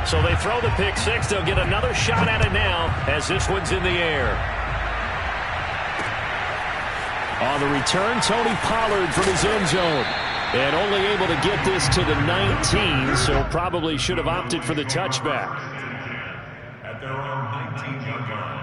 So they throw the pick six. They'll get another shot at it now as this one's in the air. On the return, Tony Pollard from his end zone. And only able to get this to the 19, so probably should have opted for the touchback. At their own 19-yard line.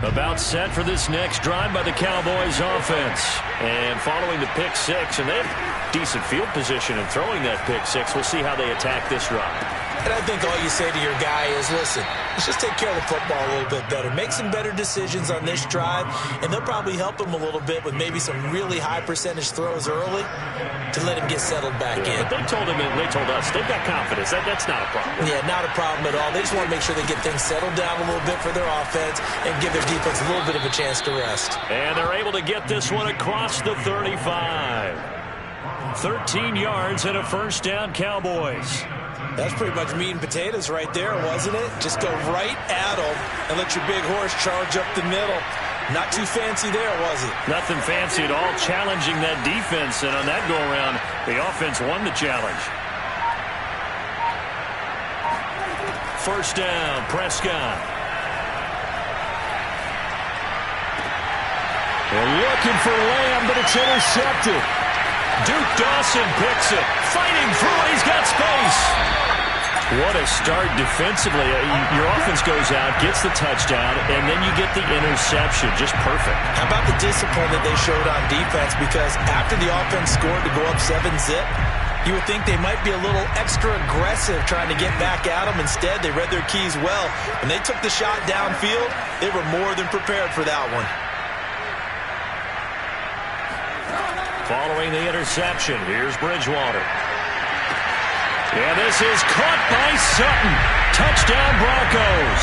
About set for this next drive by the Cowboys offense. And following the pick six, and they have decent field position in throwing that pick six. We'll see how they attack this drive. And I think all you say to your guy is, listen, let's just take care of the football a little bit better. Make some better decisions on this drive, and they'll probably help him a little bit with maybe some really high percentage throws early to let him get settled back in. But they told him, and they told us, they've got confidence. That's not a problem. Yeah, not a problem at all. They just want to make sure they get things settled down a little bit for their offense and give their defense a little bit of a chance to rest. And they're able to get this one across the 35. 13 yards and a first down, Cowboys. That's pretty much meat and potatoes right there, wasn't it? Just go right at them and let your big horse charge up the middle. Not too fancy there, was it? Nothing fancy at all, challenging that defense. And on that go-around, the offense won the challenge. First down, Prescott. They're looking for Lamb, but it's intercepted. Duke Dawson picks it. Fighting through it. He's got space. What a start defensively. Your offense goes out, gets the touchdown, and then you get the interception. Just perfect. How about the discipline that they showed on defense? Because after the offense scored to go up 7-zip, you would think they might be a little extra aggressive trying to get back at them. Instead, they read their keys well. When they took the shot downfield, they were more than prepared for that one. Following the interception, here's Bridgewater. And this is caught by Sutton. Touchdown, Broncos.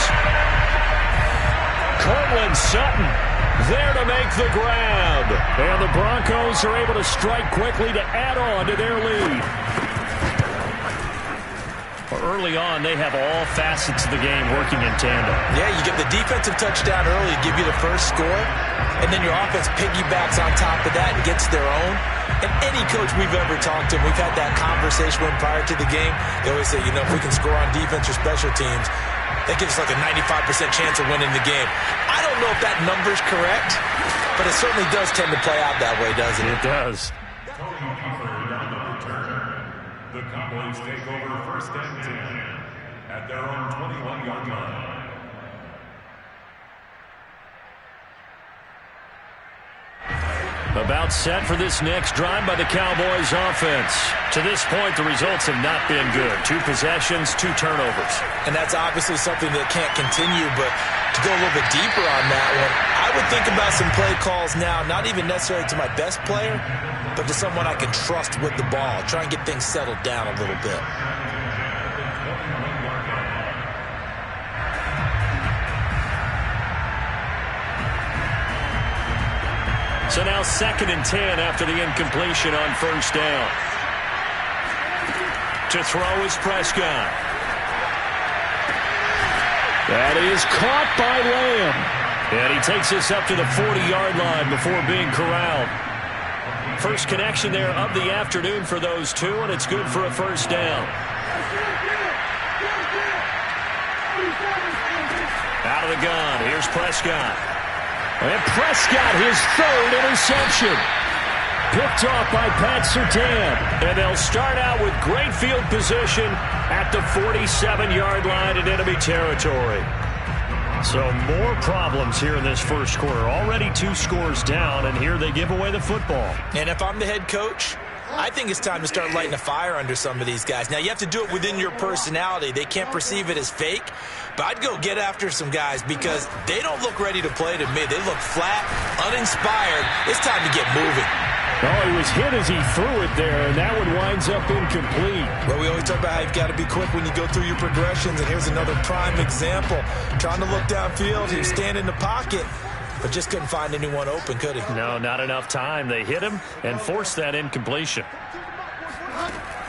Cortland Sutton there to make the grab. And the Broncos are able to strike quickly to add on to their lead. Early on, they have all facets of the game working in tandem. Yeah, you get the defensive touchdown early, give you the first score, and then your offense piggybacks on top of that and gets their own. And any coach we've ever talked to, we've had that conversation with them prior to the game. They always say, you know, if we can score on defense or special teams, that gives us like a 95% chance of winning the game. I don't know if that number's correct, but it certainly does tend to play out that way, doesn't it? It does. The Cowboys take over first and 10 at their own 21-yard line. About set for this next drive by the Cowboys offense. To this point, the results have not been good. 2 possessions, 2 turnovers. And that's obviously something that can't continue, but to go a little bit deeper on that one, I would think about some play calls now, not even necessarily to my best player, but to someone I can trust with the ball. Try and get things settled down a little bit. So now 2nd and 10 after the incompletion on first down. To throw is Prescott. That is caught by Lamb. And he takes this up to the 40-yard line before being corralled. First connection there of the afternoon for those two, and it's good for a first down. Out of the gun, here's Prescott. And Prescott, his 3rd interception. Picked off by Pat Surtain. And they'll start out with great field position at the 47-yard line in enemy territory. So more problems here in this first quarter. Already 2 scores down, and here they give away the football. And if I'm the head coach, I think it's time to start lighting a fire under some of these guys. Now, you have to do it within your personality. They can't perceive it as fake. But I'd go get after some guys because they don't look ready to play to me. They look flat, uninspired. It's time to get moving. Oh, he was hit as he threw it there, and that one winds up incomplete. Well, we always talk about how you've got to be quick when you go through your progressions, and here's another prime example. Trying to look downfield, he was standing in the pocket, but just couldn't find anyone open, could he? No, not enough time. They hit him and forced that incompletion.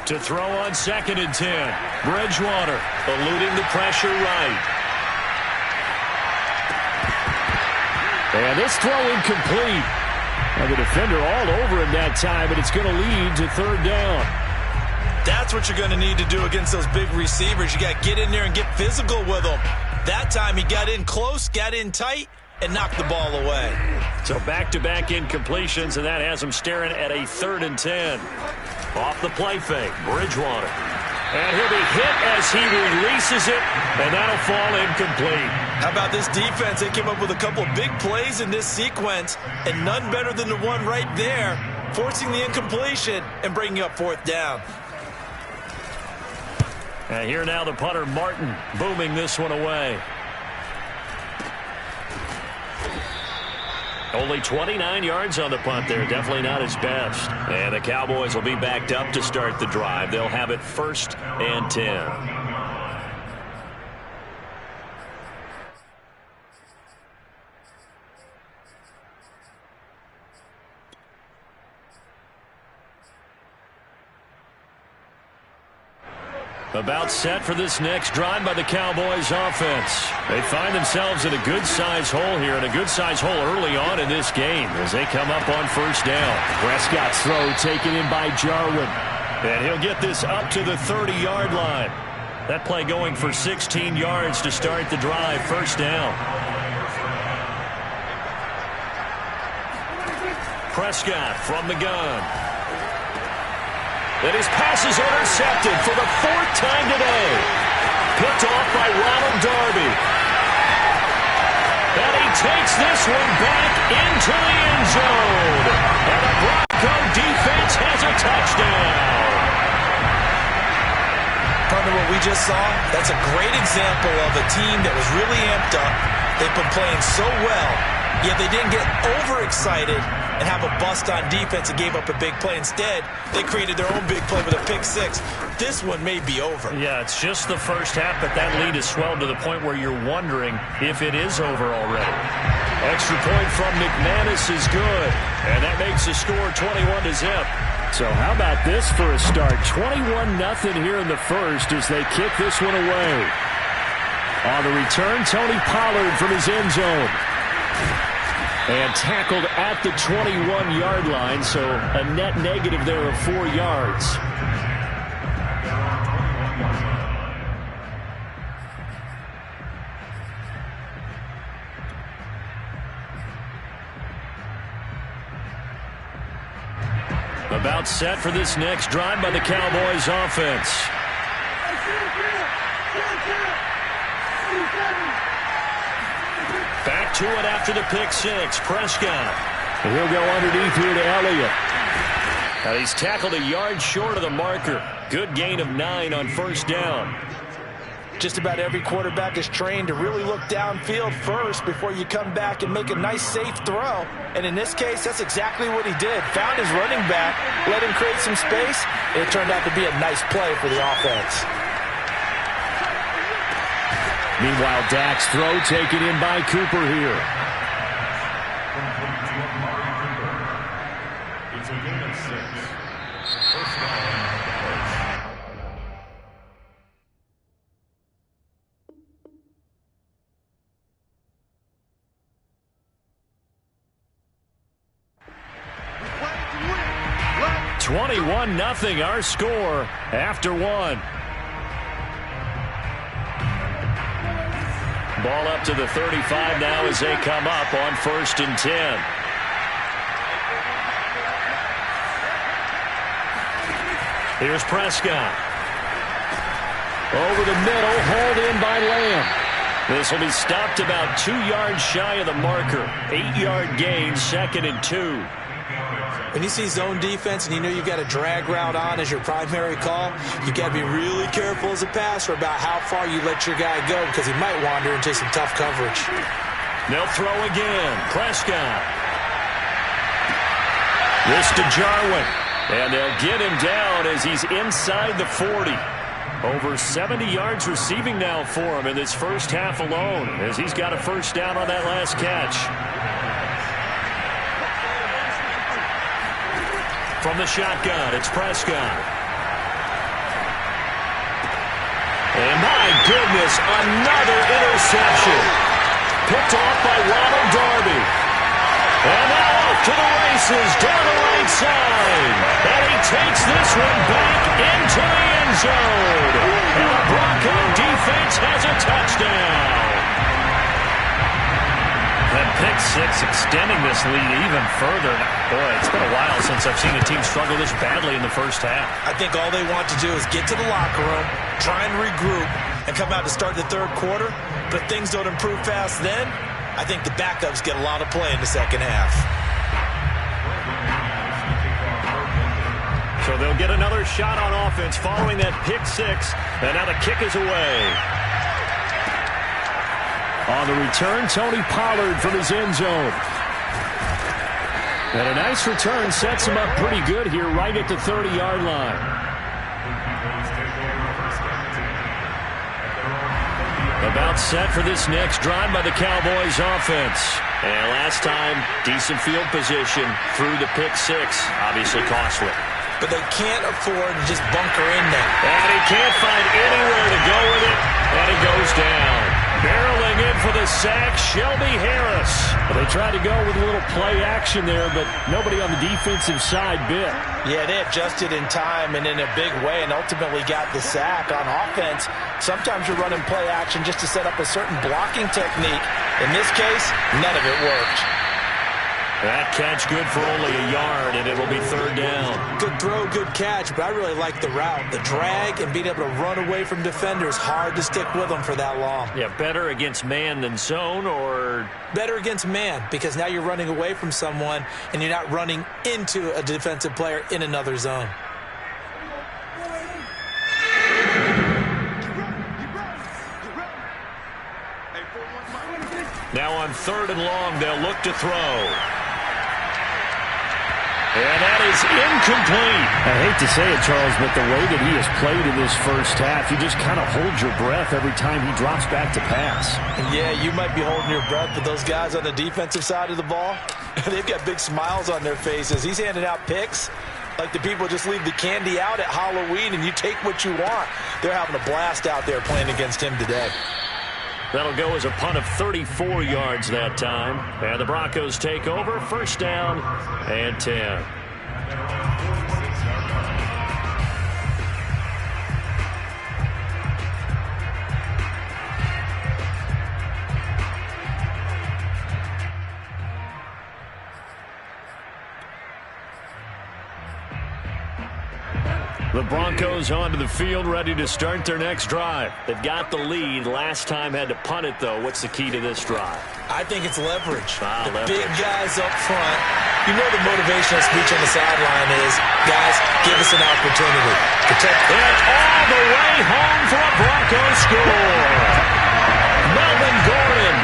To throw on 2nd and 10. Bridgewater eluding the pressure right. And this throw incomplete. Now the defender all over him that time, but it's going to lead to 3rd down. That's what you're going to need to do against those big receivers. You got to get in there and get physical with them. That time he got in close, got in tight, and knocked the ball away. So back-to-back incompletions, and that has him staring at a 3rd and 10. Off the play fake, Bridgewater. And he'll be hit as he releases it, and that'll fall incomplete. How about this defense? They came up with a couple of big plays in this sequence, and none better than the one right there, forcing the incompletion and bringing up 4th down. And here now the punter, Martin, booming this one away. Only 29 yards on the punt there. Definitely not his best. And the Cowboys will be backed up to start the drive. They'll have it 1st and 10. About set for this next drive by the Cowboys offense. They find themselves in a good-sized hole here, and a good-sized hole early on in this game as they come up on 1st down. Prescott's throw taken in by Jarwin. And he'll get this up to the 30-yard line. That play going for 16 yards to start the drive. 1st down. Prescott from the gun. And his pass is intercepted for the 4th time today. Picked off by Ronald Darby. And he takes this one back into the end zone. And the Bronco defense has a touchdown. Partner, what we just saw, that's a great example of a team that was really amped up. They've been playing so well, yet they didn't get overexcited and have a bust on defense and gave up a big play. Instead, they created their own big play with a pick-6. This one may be over. Yeah, it's just the first half, but that lead has swelled to the point where you're wondering if it is over already. Extra point from McManus is good, and that makes the score 21-0. So how about this for a start? 21-0 here in the first as they kick this one away. On the return, Tony Pollard from his end zone. And tackled at the 21-yard line, so a net negative there of 4 yards. About set for this next drive by the Cowboys offense. Back to it after the pick-6. Prescott. And he'll go underneath here to Elliott. Now he's tackled a yard short of the marker. Good gain of 9 on 1st down. Just about every quarterback is trained to really look downfield first before you come back and make a nice, safe throw. And in this case, that's exactly what he did. Found his running back, let him create some space, and it turned out to be a nice play for the offense. Meanwhile, Dak's throw taken in by Cooper here. It's a gain of 6. 1st down. 21-0 our score after 1. Ball up to the 35 now as they come up on 1st and 10. Here's Prescott. Over the middle, hauled in by Lamb. This will be stopped about 2 yards shy of the marker. 8-yard gain, 2nd and 2. When you see zone defense and you know you've got a drag route on as your primary call, you got to be really careful as a passer about how far you let your guy go because he might wander into some tough coverage. They'll throw again. Prescott. This to Jarwin. And they'll get him down as he's inside the 40. Over 70 yards receiving now for him in this first half alone as he's got a first down on that last catch. From the shotgun, it's Prescott. And my goodness, another interception. Picked off by Ronald Darby. And now off to the races down the right side. And he takes this one back into the end zone. And the Bronco defense has a touchdown. That pick six extending this lead even further. Boy, it's been a while since I've seen a team struggle this badly in the first half. I think all they want to do is get to the locker room, try and regroup, and come out to start the third quarter. But if things don't improve fast then, I think the backups get a lot of play in the second half. So they'll get another shot on offense following that pick six. And now the kick is away. On the return, Tony Pollard from his end zone. And a nice return sets him up pretty good here right at the 30-yard line. About set for this next drive by the Cowboys offense. And last time, decent field position through the pick six. Obviously costly. But they can't afford to just bunker in now. And he can't find anywhere to go with it. And he goes down. Barreling in for the sack, Shelby Harris. Well, they tried to go with a little play action there, but nobody on the defensive side bit. Yeah, they adjusted in time and in a big way and ultimately got the sack. On offense, sometimes you're running play action just to set up a certain blocking technique. In this case, none of it worked. That catch good for only a yard, and it'll be third down. Good throw, good catch, but I really like the route. The drag and being able to run away from defenders, hard to stick with them for that long. Yeah, better against man than zone, or? Better against man, because now you're running away from someone, and you're not running into a defensive player in another zone. Now on third and long, they'll look to throw. And that is incomplete. I hate to say it, Charles, but the way that he has played in this first half, you just kind of hold your breath every time he drops back to pass. Yeah, you might be holding your breath, but those guys on the defensive side of the ball, they've got big smiles on their faces. He's handing out picks like the people just leave the candy out at Halloween and you take what you want. They're having a blast out there playing against him today. That'll go as a punt of 34 yards that time. And the Broncos take over. First down and 10. The Broncos onto the field, ready to start their next drive. They've got the lead. Last time had to punt it, though. What's the key to this drive? I think it's leverage. The leverage. Big guys up front. You know the motivational speech on the sideline is, guys, give us an opportunity. Protect. And all the way home for a Broncos score. Melvin Gordon,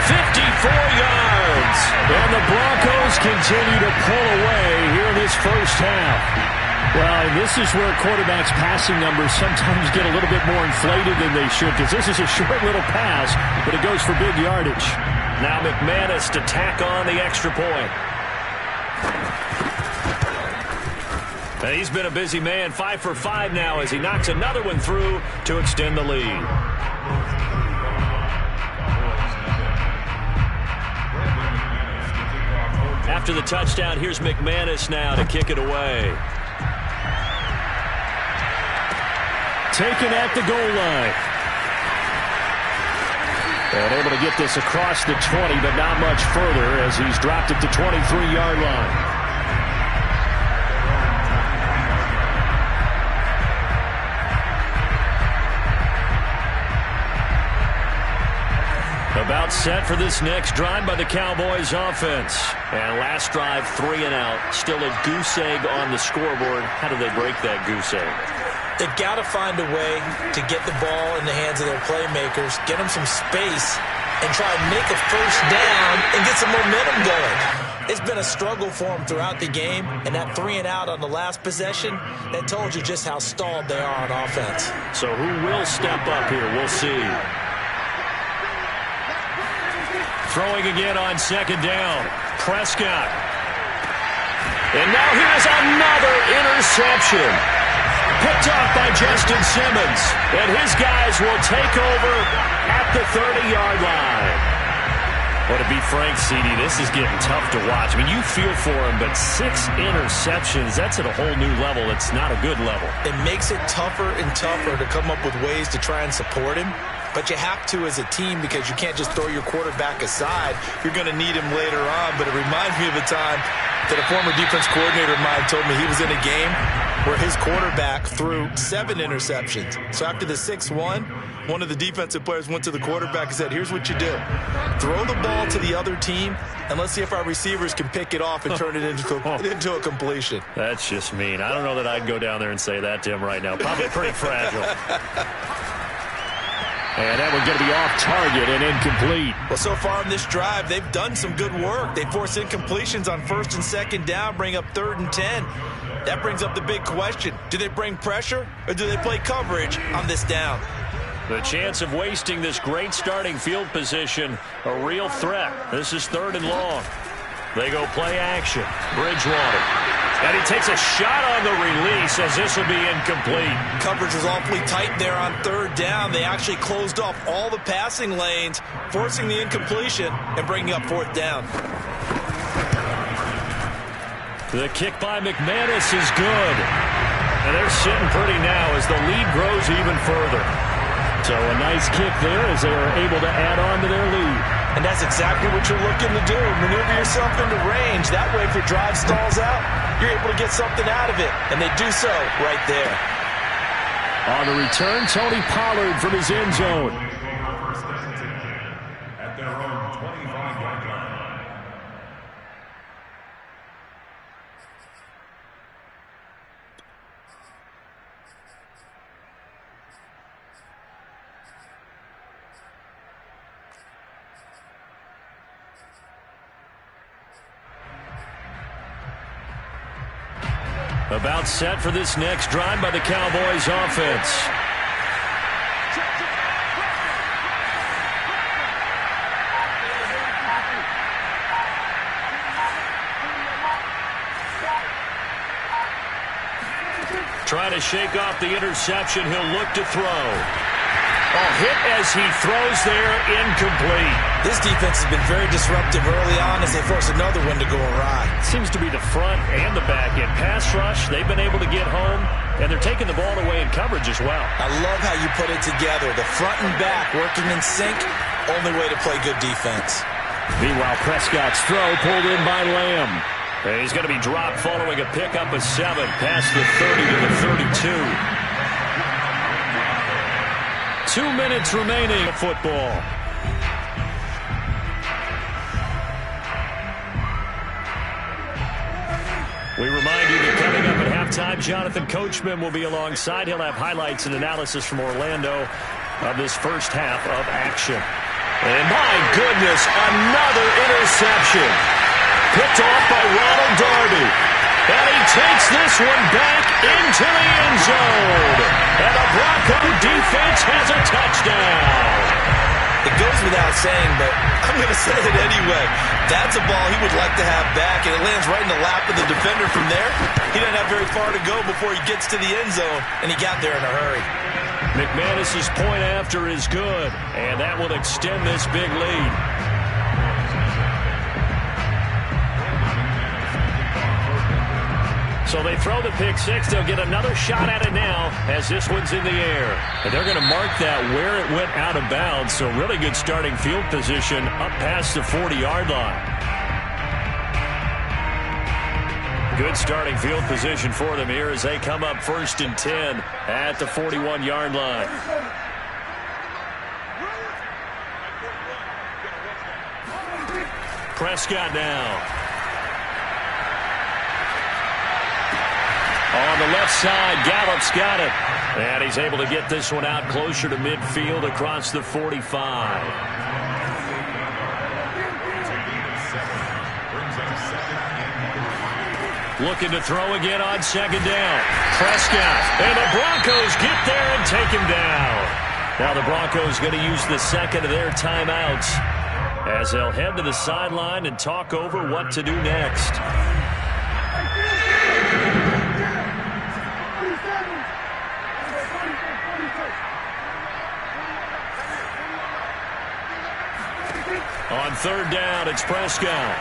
54 yards. And the Broncos continue to pull away here in this first half. Well, and this is where quarterbacks' passing numbers sometimes get a little bit more inflated than they should, because this is a short little pass, but it goes for big yardage. Now McManus to tack on the extra point. And he's been a busy man, 5 for 5 now as he knocks another one through to extend the lead. After the touchdown, here's McManus now to kick it away. Taken at the goal line. And able to get this across the 20, but not much further as he's dropped it to 23-yard line. About About set for this next drive by the Cowboys offense. And last drive, 3 and out. Still a goose egg on the scoreboard. How do they break that goose egg? They've got to find a way to get the ball in the hands of their playmakers, get them some space, and try and make a first down and get some momentum going. It's been a struggle for them throughout the game, and that 3 and out on the last possession, that told you just how stalled they are on offense. So who will step up here? We'll see. Throwing again on second down. Prescott. And now here's another interception. Picked off by Justin Simmons. And his guys will take over at the 30-yard line. Well, to be frank, CD, this is getting tough to watch. I mean, you feel for him, but 6 interceptions, that's at a whole new level. It's not a good level. It makes it tougher and tougher to come up with ways to try and support him. But you have to as a team because you can't just throw your quarterback aside. You're going to need him later on. But it reminds me of a time that a former defense coordinator of mine told me he was in a game where his quarterback threw 7 interceptions. So after the 6th one of the defensive players went to the quarterback and said, here's what you do. Throw the ball to the other team, and let's see if our receivers can pick it off and turn it into a completion. That's just mean. I don't know that I'd go down there and say that to him right now. Probably pretty fragile. And that one's going to be off target and incomplete. Well, so far on this drive, they've done some good work. They force incompletions on 1st and 2nd down, bring up 3rd and 10. That brings up the big question. Do they bring pressure or do they play coverage on this down? The chance of wasting this great starting field position, a real threat. This is 3rd and long. They go play action. Bridgewater. And he takes a shot on the release as this will be incomplete. Coverage was awfully tight there on 3rd down. They actually closed off all the passing lanes, forcing the incompletion and bringing up 4th down. The kick by McManus is good. And they're sitting pretty now as the lead grows even further. So a nice kick there as they are able to add on to their lead. And that's exactly what you're looking to do. Maneuver yourself into range. That way, if your drive stalls out, you're able to get something out of it. And they do so right there. On the return, Tony Pollard from his end zone. At their own 25-yard line. About set for this next drive by the Cowboys offense. Trying to shake off the interception. He'll look to throw. Hit as he throws there, incomplete. This defense has been very disruptive early on as they force another one to go awry. Seems to be the front and the back end. Pass rush, they've been able to get home, and they're taking the ball away in coverage as well. I love how you put it together. The front and back working in sync, only way to play good defense. Meanwhile, Prescott's throw pulled in by Lamb. And he's going to be dropped following a pickup of 7 past the 30 to the 32. 2 minutes remaining of football. We remind you that coming up at halftime, Jonathan Coachman will be alongside. He'll have highlights and analysis from Orlando of this first half of action. And my goodness, another interception. Picked off by Ronald Darby. And he takes this one back into the end zone. And the Bronco defense has a touchdown. It goes without saying, but I'm going to say it anyway. That's a ball he would like to have back, and it lands right in the lap of the defender from there. He doesn't have very far to go before he gets to the end zone, and he got there in a hurry. McManus's point after is good, and that will extend this big lead. So they throw the pick six. They'll get another shot at it now as this one's in the air. And they're going to mark that where it went out of bounds. So really good starting field position up past the 40-yard line. Good starting field position for them here as they come up 1st and 10 at the 41-yard line. Prescott now. On the left side, Gallup's got it. And he's able to get this one out closer to midfield across the 45. Looking to throw again on second down. Prescott. And the Broncos get there and take him down. Now the Broncos going to use the second of their timeouts as they'll head to the sideline and talk over what to do next. On third down, it's Prescott.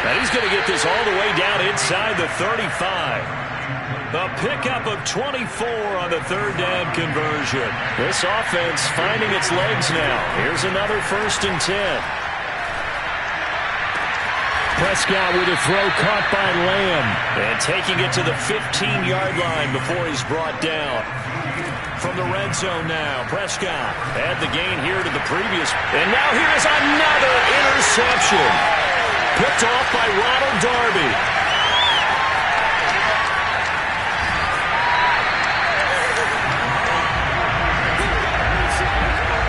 And he's going to get this all the way down inside the 35. A pickup of 24 on the third down conversion. This offense finding its legs now. Here's another 1st and 10. Prescott with a throw caught by Lamb. And taking it to the 15-yard line before he's brought down. From the red zone now, Prescott had the gain here to the previous. And now here is another interception. Picked off by Ronald Darby.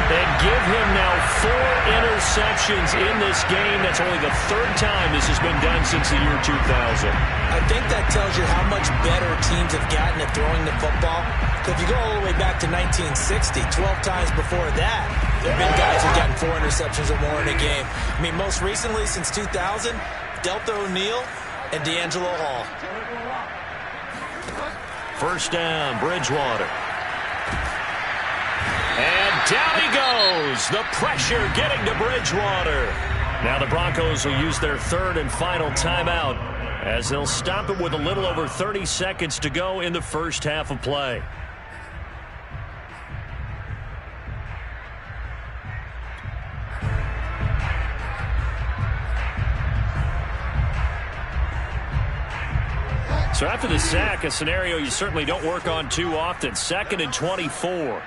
And give him now 4 interceptions in this game. That's only the 3rd time this has been done since the year 2000. I think that tells you how much better teams have gotten at throwing the football. If you go all the way back to 1960, 12 times before that, there have been guys who've gotten 4 interceptions or more in a game. I mean, most recently, since 2000, Delta O'Neal and D'Angelo Hall. First down, Bridgewater. And down he goes. The pressure getting to Bridgewater. Now the Broncos will use their 3rd and final timeout as they'll stop it with a little over 30 seconds to go in the first half of play. So after the sack, a scenario you certainly don't work on too often. 2nd and 24.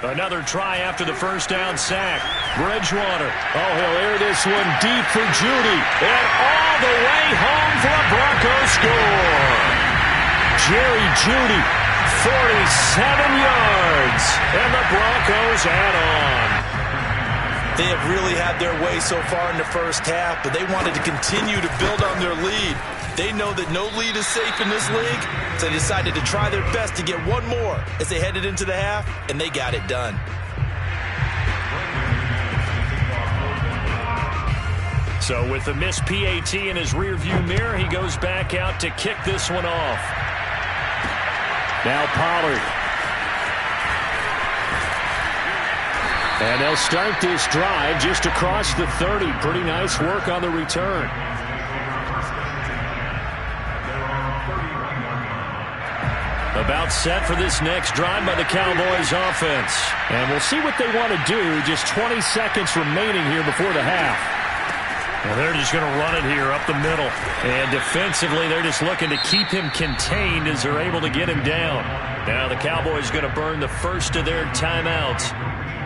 Another try after the first down sack. Bridgewater. Oh, he'll air this one deep for Judy. And all the way home for a Broncos score. Jerry Judy, 47 yards. And the Broncos add on. They have really had their way so far in the first half, but they wanted to continue to build on their lead. They know that no lead is safe in this league, so they decided to try their best to get one more as they headed into the half, and they got it done. So with the missed PAT in his rearview mirror, he goes back out to kick this one off. Now Pollard. And they'll start this drive just across the 30. Pretty nice work on the return. About set for this next drive by the Cowboys offense. And we'll see what they want to do. Just 20 seconds remaining here before the half. Well, they're just going to run it here up the middle. And defensively, they're just looking to keep him contained as they're able to get him down. Now the Cowboys going to burn the first of their timeouts,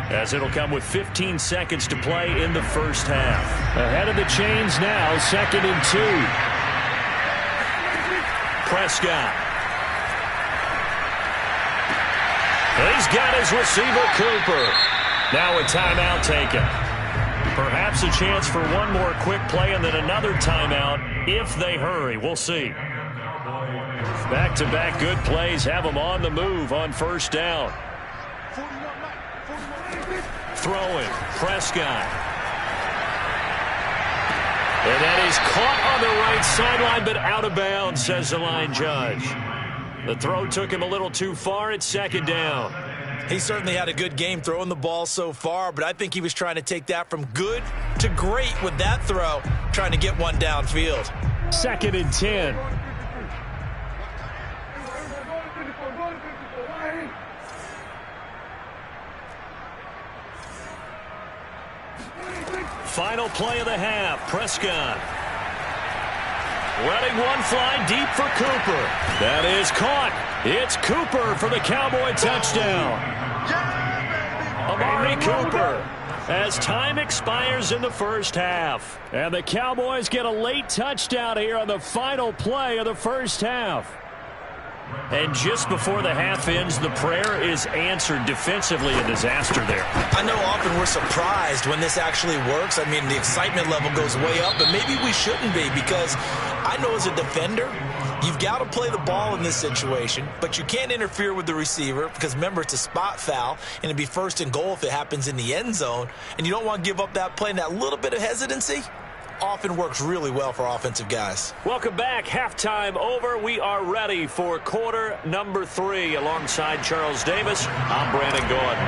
as it'll come with 15 seconds to play in the first half. Ahead of the chains now, 2nd and 2. Prescott. He's got his receiver, Cooper. Now a timeout taken. Perhaps a chance for one more quick play and then another timeout if they hurry. We'll see. Back-to-back good plays have them on the move on first down. Throwing, Prescott. And that is caught on the right sideline, but out of bounds, says the line judge. The throw took him a little too far. It's 2nd down. He certainly had a good game throwing the ball so far, but I think he was trying to take that from good to great with that throw, trying to get one downfield. 2nd and 10. Final play of the half, Prescott. Letting one fly deep for Cooper. That is caught. It's Cooper for the Cowboy touchdown. Amari Cooper as time expires in the first half. And the Cowboys get a late touchdown here on the final play of the first half. And just before the half ends, the prayer is answered defensively. A disaster there. I know often we're surprised when this actually works. I mean, the excitement level goes way up, but maybe we shouldn't be, because I know as a defender, you've got to play the ball in this situation, but you can't interfere with the receiver because, remember, it's a spot foul, and it'd be first and goal if it happens in the end zone, and you don't want to give up that play, and that little bit of hesitancy often works really well for offensive guys. Welcome back. Halftime over. We are ready for quarter number 3. Alongside Charles Davis, I'm Brandon Gordon.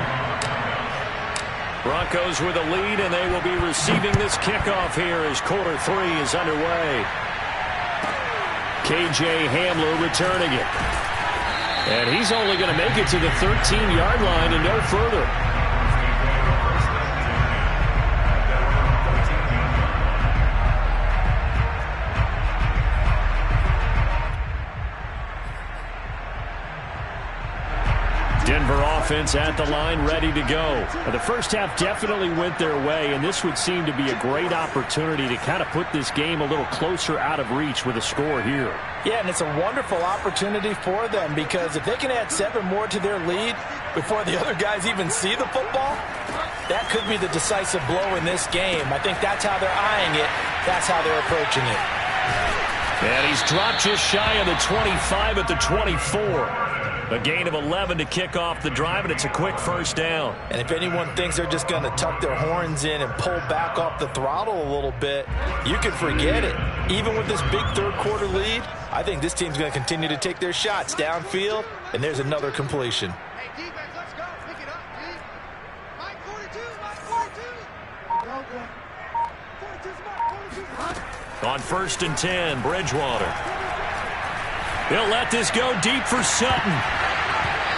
Broncos with a lead, and they will be receiving this kickoff here as quarter 3 is underway. KJ Hamler returning it. And he's only going to make it to the 13-yard line and no further. Denver offense at the line, ready to go. The first half definitely went their way, and this would seem to be a great opportunity to kind of put this game a little closer out of reach with a score here. Yeah, and it's a wonderful opportunity for them, because if they can add 7 more to their lead before the other guys even see the football, that could be the decisive blow in this game. I think that's how they're eyeing it. That's how they're approaching it. And he's dropped just shy of the 25 at the 24. A gain of 11 to kick off the drive, and it's a quick first down. And if anyone thinks they're just going to tuck their horns in and pull back off the throttle a little bit, you can forget it. Even with this big third-quarter lead, I think this team's going to continue to take their shots downfield, and there's another completion. Hey, defense, let's go. Pick it up, D. Mike 42, Mike 42. On 1st and 10, Bridgewater. He'll let this go deep for Sutton.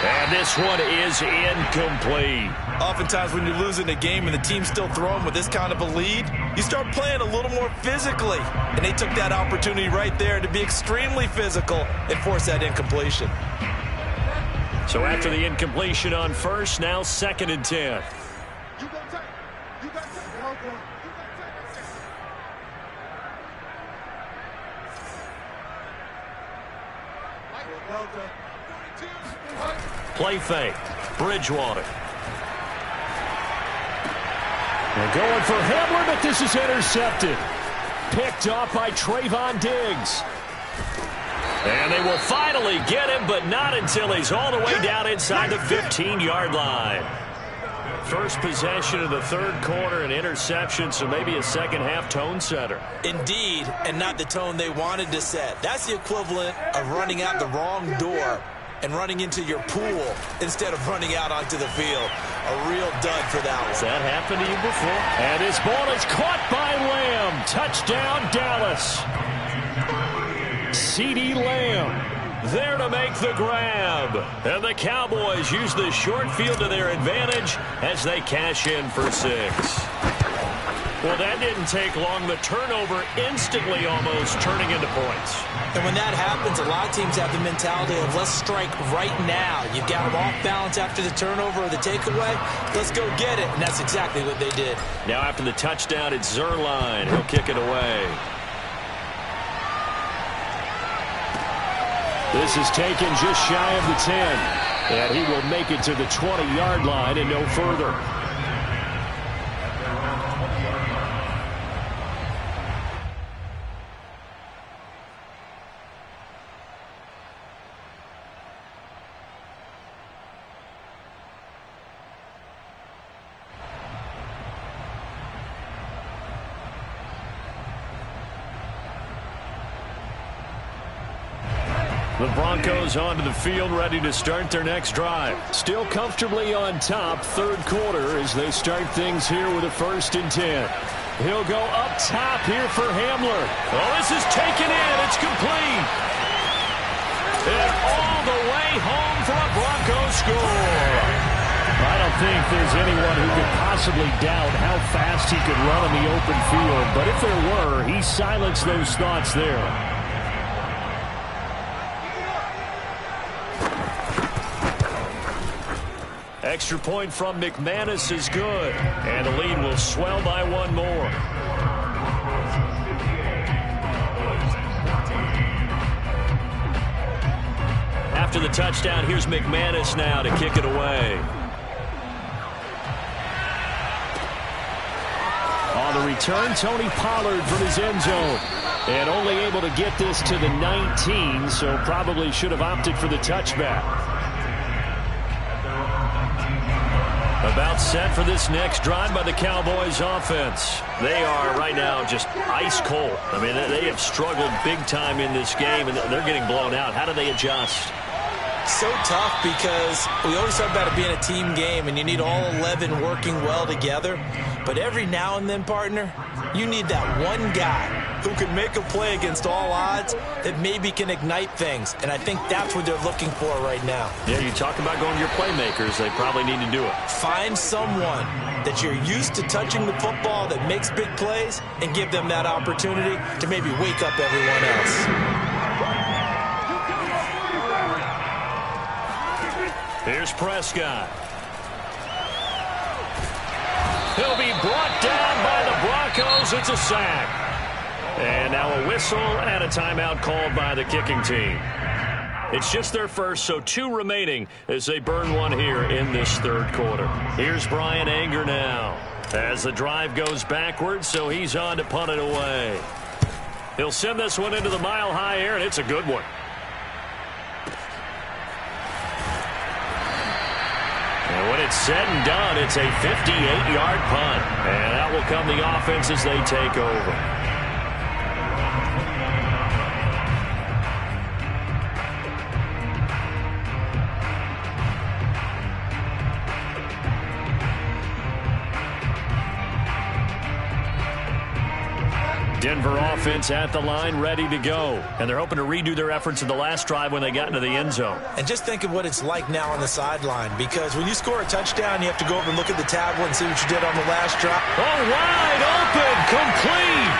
And this one is incomplete. Oftentimes when you're losing a game and the team's still throwing with this kind of a lead, you start playing a little more physically. And they took that opportunity right there to be extremely physical and force that incompletion. So after the incompletion on 1st, now 2nd and 10. Play fake. Bridgewater. They're going for Hamler, but this is intercepted. Picked off by Trayvon Diggs. And they will finally get him, but not until he's all the way down inside the 15-yard line. First possession of the third quarter, an interception, so maybe a second-half tone setter. Indeed, and not the tone they wanted to set. That's the equivalent of running out the wrong door and running into your pool instead of running out onto the field. A real dud for that one. Has that happened to you before? And his ball is caught by Lamb. Touchdown, Dallas. CeeDee Lamb there to make the grab. And the Cowboys use the short field to their advantage as they cash in for 6. Well, that didn't take long. The turnover instantly almost turning into points. And when that happens, a lot of teams have the mentality of let's strike right now. You've got them off balance after the turnover or the takeaway. Let's go get it. And that's exactly what they did. Now after the touchdown, it's Zerline. He'll kick it away. This is taken just shy of the 10. And he will make it to the 20-yard line and no further. The Broncos onto the field, ready to start their next drive. Still comfortably on top, third quarter, as they start things here with a 1st and 10. He'll go up top here for Hamler. Oh, this is taken in. It's complete. And all the way home for a Broncos score. I don't think there's anyone who could possibly doubt how fast he could run on the open field. But if there were, he silenced those thoughts there. Extra point from McManus is good. And the lead will swell by one more. After the touchdown, here's McManus now to kick it away. On the return, Tony Pollard from his end zone. And only able to get this to the 19, so probably should have opted for the touchback. About set for this next drive by the Cowboys offense. They are right now just ice cold. I mean, they have struggled big time in this game, and they're getting blown out. How do they adjust? So tough because we always talk about it being a team game, and you need all 11 working well together. But every now and then, partner, you need that one guy who can make a play against all odds that maybe can ignite things. And I think that's what they're looking for right now. Yeah, you talk about going to your playmakers. They probably need to do it. Find someone that you're used to touching the football that makes big plays and give them that opportunity to maybe wake up everyone else. Here's Prescott. He'll be brought down by the Broncos. It's a sack. And now a whistle and a timeout called by the kicking team. It's just their first, so 2 remaining as they burn one here in this third quarter. Here's Brian Anger now as the drive goes backwards, so he's on to punt it away. He'll send this one into the mile-high air, and it's a good one. And when it's said and done, it's a 58-yard punt. And that will come the offense as they take over. Denver offense at the line, ready to go. And they're hoping to redo their efforts in the last drive when they got into the end zone. And just think of what it's like now on the sideline, because when you score a touchdown, you have to go over and look at the tablet and see what you did on the last drive. Oh, wide open, complete.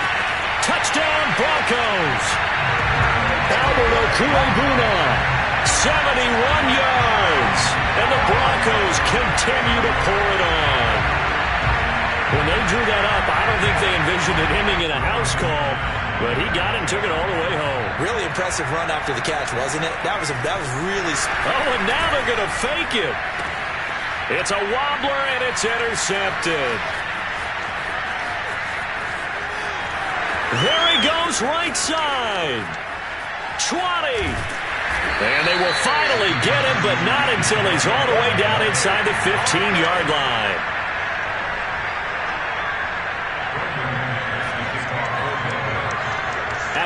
Touchdown, Broncos. Albert Okwuegbuna, 71 yards. And the Broncos continue to pour it on. When they drew that up, I don't think they envisioned it ending in a house call, but he got it and took it all the way home. Really impressive run after the catch, wasn't it? That was really... Oh, and now they're going to fake it. It's a wobbler, and it's intercepted. There he goes, right side. 20. And they will finally get him, but not until he's all the way down inside the 15-yard line.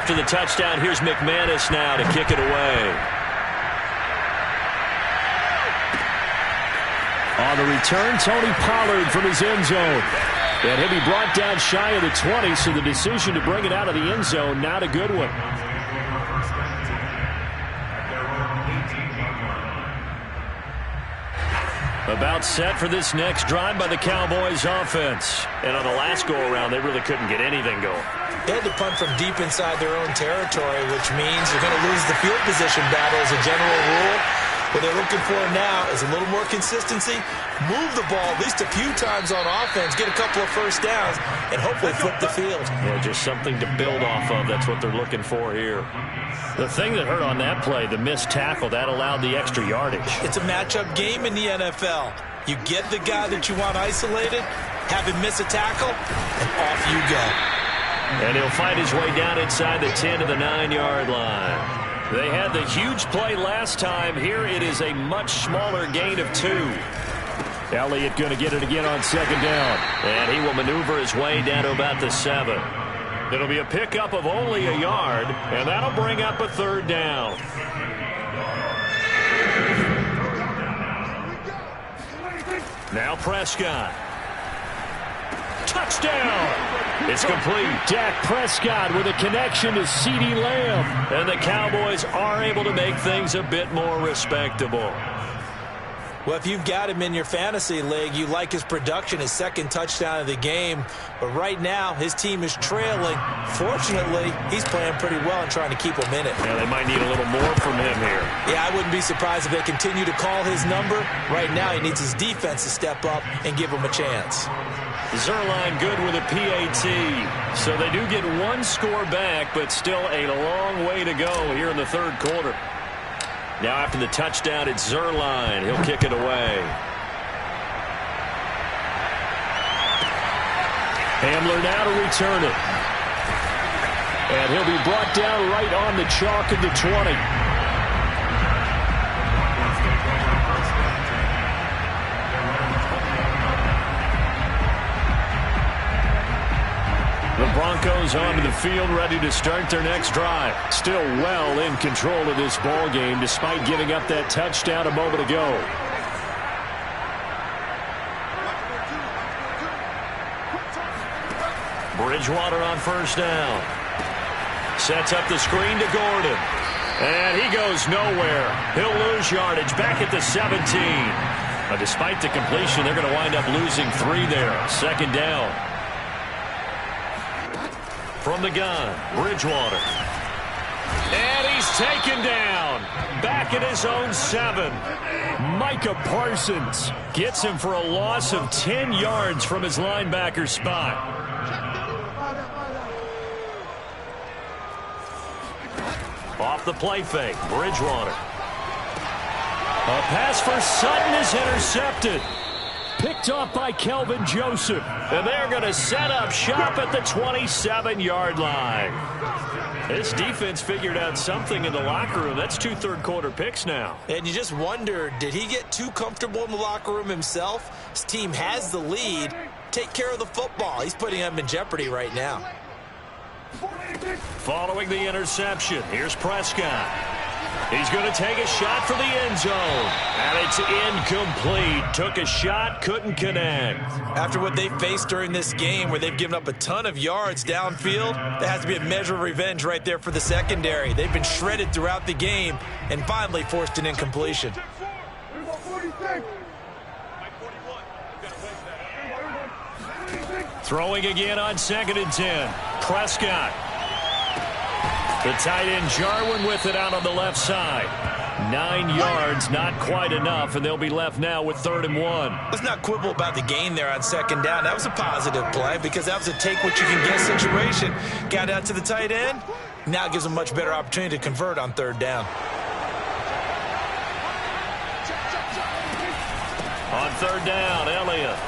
After the touchdown, here's McManus now to kick it away. On the return, Tony Pollard from his end zone. And he'll be brought down shy of the 20, so the decision to bring it out of the end zone, not a good one. About set for this next drive by the Cowboys offense. And on the last go-around, they really couldn't get anything going. They had to punt from deep inside their own territory, which means you're going to lose the field position battle as a general rule. What they're looking for now is a little more consistency, move the ball at least a few times on offense, get a couple of first downs, and hopefully flip the field. Yeah, just something to build off of. That's what they're looking for here. The thing that hurt on that play, the missed tackle, that allowed the extra yardage. It's a matchup game in the NFL. You get the guy that you want isolated, have him miss a tackle, and off you go. And he'll fight his way down inside the 10 to the 9-yard line. They had the huge play last time. Here it is a much smaller gain of 2. Elliott going to get it again on second down. And he will maneuver his way down to about the 7. It'll be a pickup of only a yard, and that'll bring up a third down. Now Prescott. Touchdown! It's complete. Dak Prescott with a connection to CeeDee Lamb. And the Cowboys are able to make things a bit more respectable. Well, if you've got him in your fantasy league, you like his production, his second touchdown of the game. But right now, his team is trailing. Fortunately, he's playing pretty well and trying to keep him in it. Yeah, they might need a little more from him here. Yeah, I wouldn't be surprised if they continue to call his number. Right now, he needs his defense to step up and give him a chance. Zuerlein good with a PAT. So they do get one score back, but still a long way to go here in the third quarter. Now after the touchdown, it's Zuerlein. He'll kick it away. Hamler now to return it. And he'll be brought down right on the chalk at the 20. The Broncos onto the field, ready to start their next drive. Still well in control of this ball game, despite giving up that touchdown a moment ago. Bridgewater on first down. Sets up the screen to Gordon. And he goes nowhere. He'll lose yardage back at the 17. But despite the completion, they're going to wind up losing 3 there. Second down. From the gun, Bridgewater. And he's taken down. Back at his own 7. Micah Parsons gets him for a loss of 10 yards from his linebacker spot. Off the play fake, Bridgewater. A pass for Sutton is intercepted. Picked off by Kelvin Joseph. And they're going to set up shop at the 27-yard line. This defense figured out something in the locker room. That's 2 third-quarter picks now. And you just wonder, did he get too comfortable in the locker room himself? His team has the lead. Take care of the football. He's putting them in jeopardy right now. Following the interception, here's Prescott. He's going to take a shot for the end zone. And it's incomplete. Took a shot, couldn't connect. After what they faced during this game where they've given up a ton of yards downfield, there has to be a measure of revenge right there for the secondary. They've been shredded throughout the game and finally forced an incompletion. Throwing again on 2nd and 10. Prescott. The tight end Jarwin with it out on the left side. 9 yards, not quite enough, and they'll be left now with 3rd and 1. Let's not quibble about the gain there on 2nd down. That was a positive play because that was a take-what-you-can-get situation. Got out to the tight end. Now it gives them a much better opportunity to convert on 3rd down. On 3rd down, Elliott.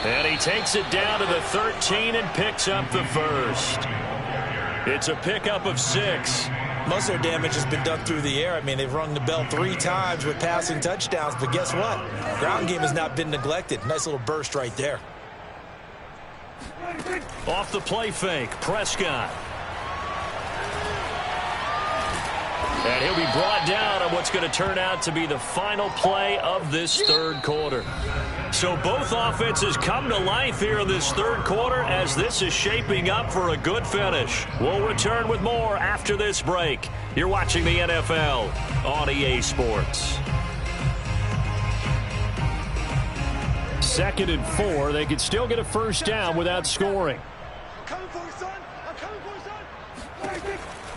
And he takes it down to the 13 and picks up the first. It's a pickup of 6. Most of their damage has been done through the air. I mean, they've rung the bell 3 times with passing touchdowns, but guess what? Ground game has not been neglected. Nice little burst right there. Off the play fake, Prescott. And he'll be brought down on what's going to turn out to be the final play of this third quarter. So both offenses come to life here in this third quarter as this is shaping up for a good finish. We'll return with more after this break. You're watching the NFL on EA Sports. 2nd and 4. They could still get a first down without scoring.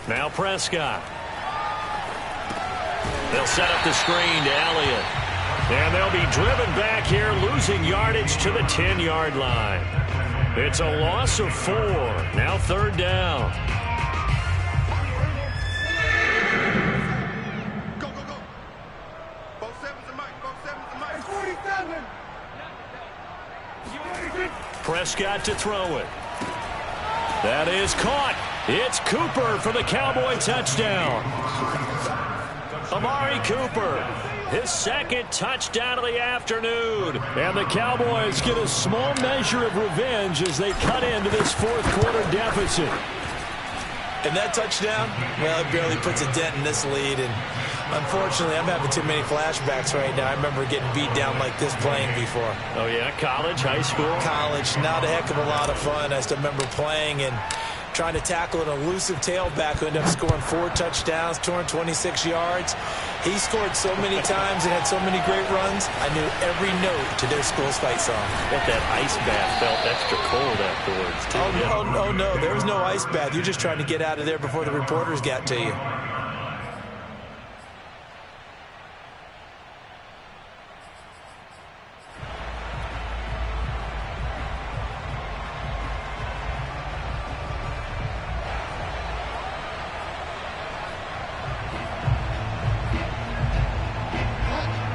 Now Prescott. They'll set up the screen to Elliott. And they'll be driven back here, losing yardage to the 10-yard line. It's a loss of 4. Now 3rd down. Go, go, go. Both 7s and Mike. Both 7s and Mike. 47. Prescott to throw it. That is caught. It's Cooper for the Cowboy touchdown. Amari Cooper, his 2nd touchdown of the afternoon. And the Cowboys get a small measure of revenge as they cut into this 4th quarter deficit. And that touchdown, well, it barely puts a dent in this lead. And unfortunately, I'm having too many flashbacks right now. I remember getting beat down like this playing before. Oh, yeah? College, high school? College, not a heck of a lot of fun. I still remember playing and trying to tackle an elusive tailback who ended up scoring 4 touchdowns, 226 yards. He scored so many times and had so many great runs, I knew every note to their school's fight song. Bet that ice bath felt extra cold afterwards, too. Oh, no, there was no ice bath. You're just trying to get out of there before the reporters got to you.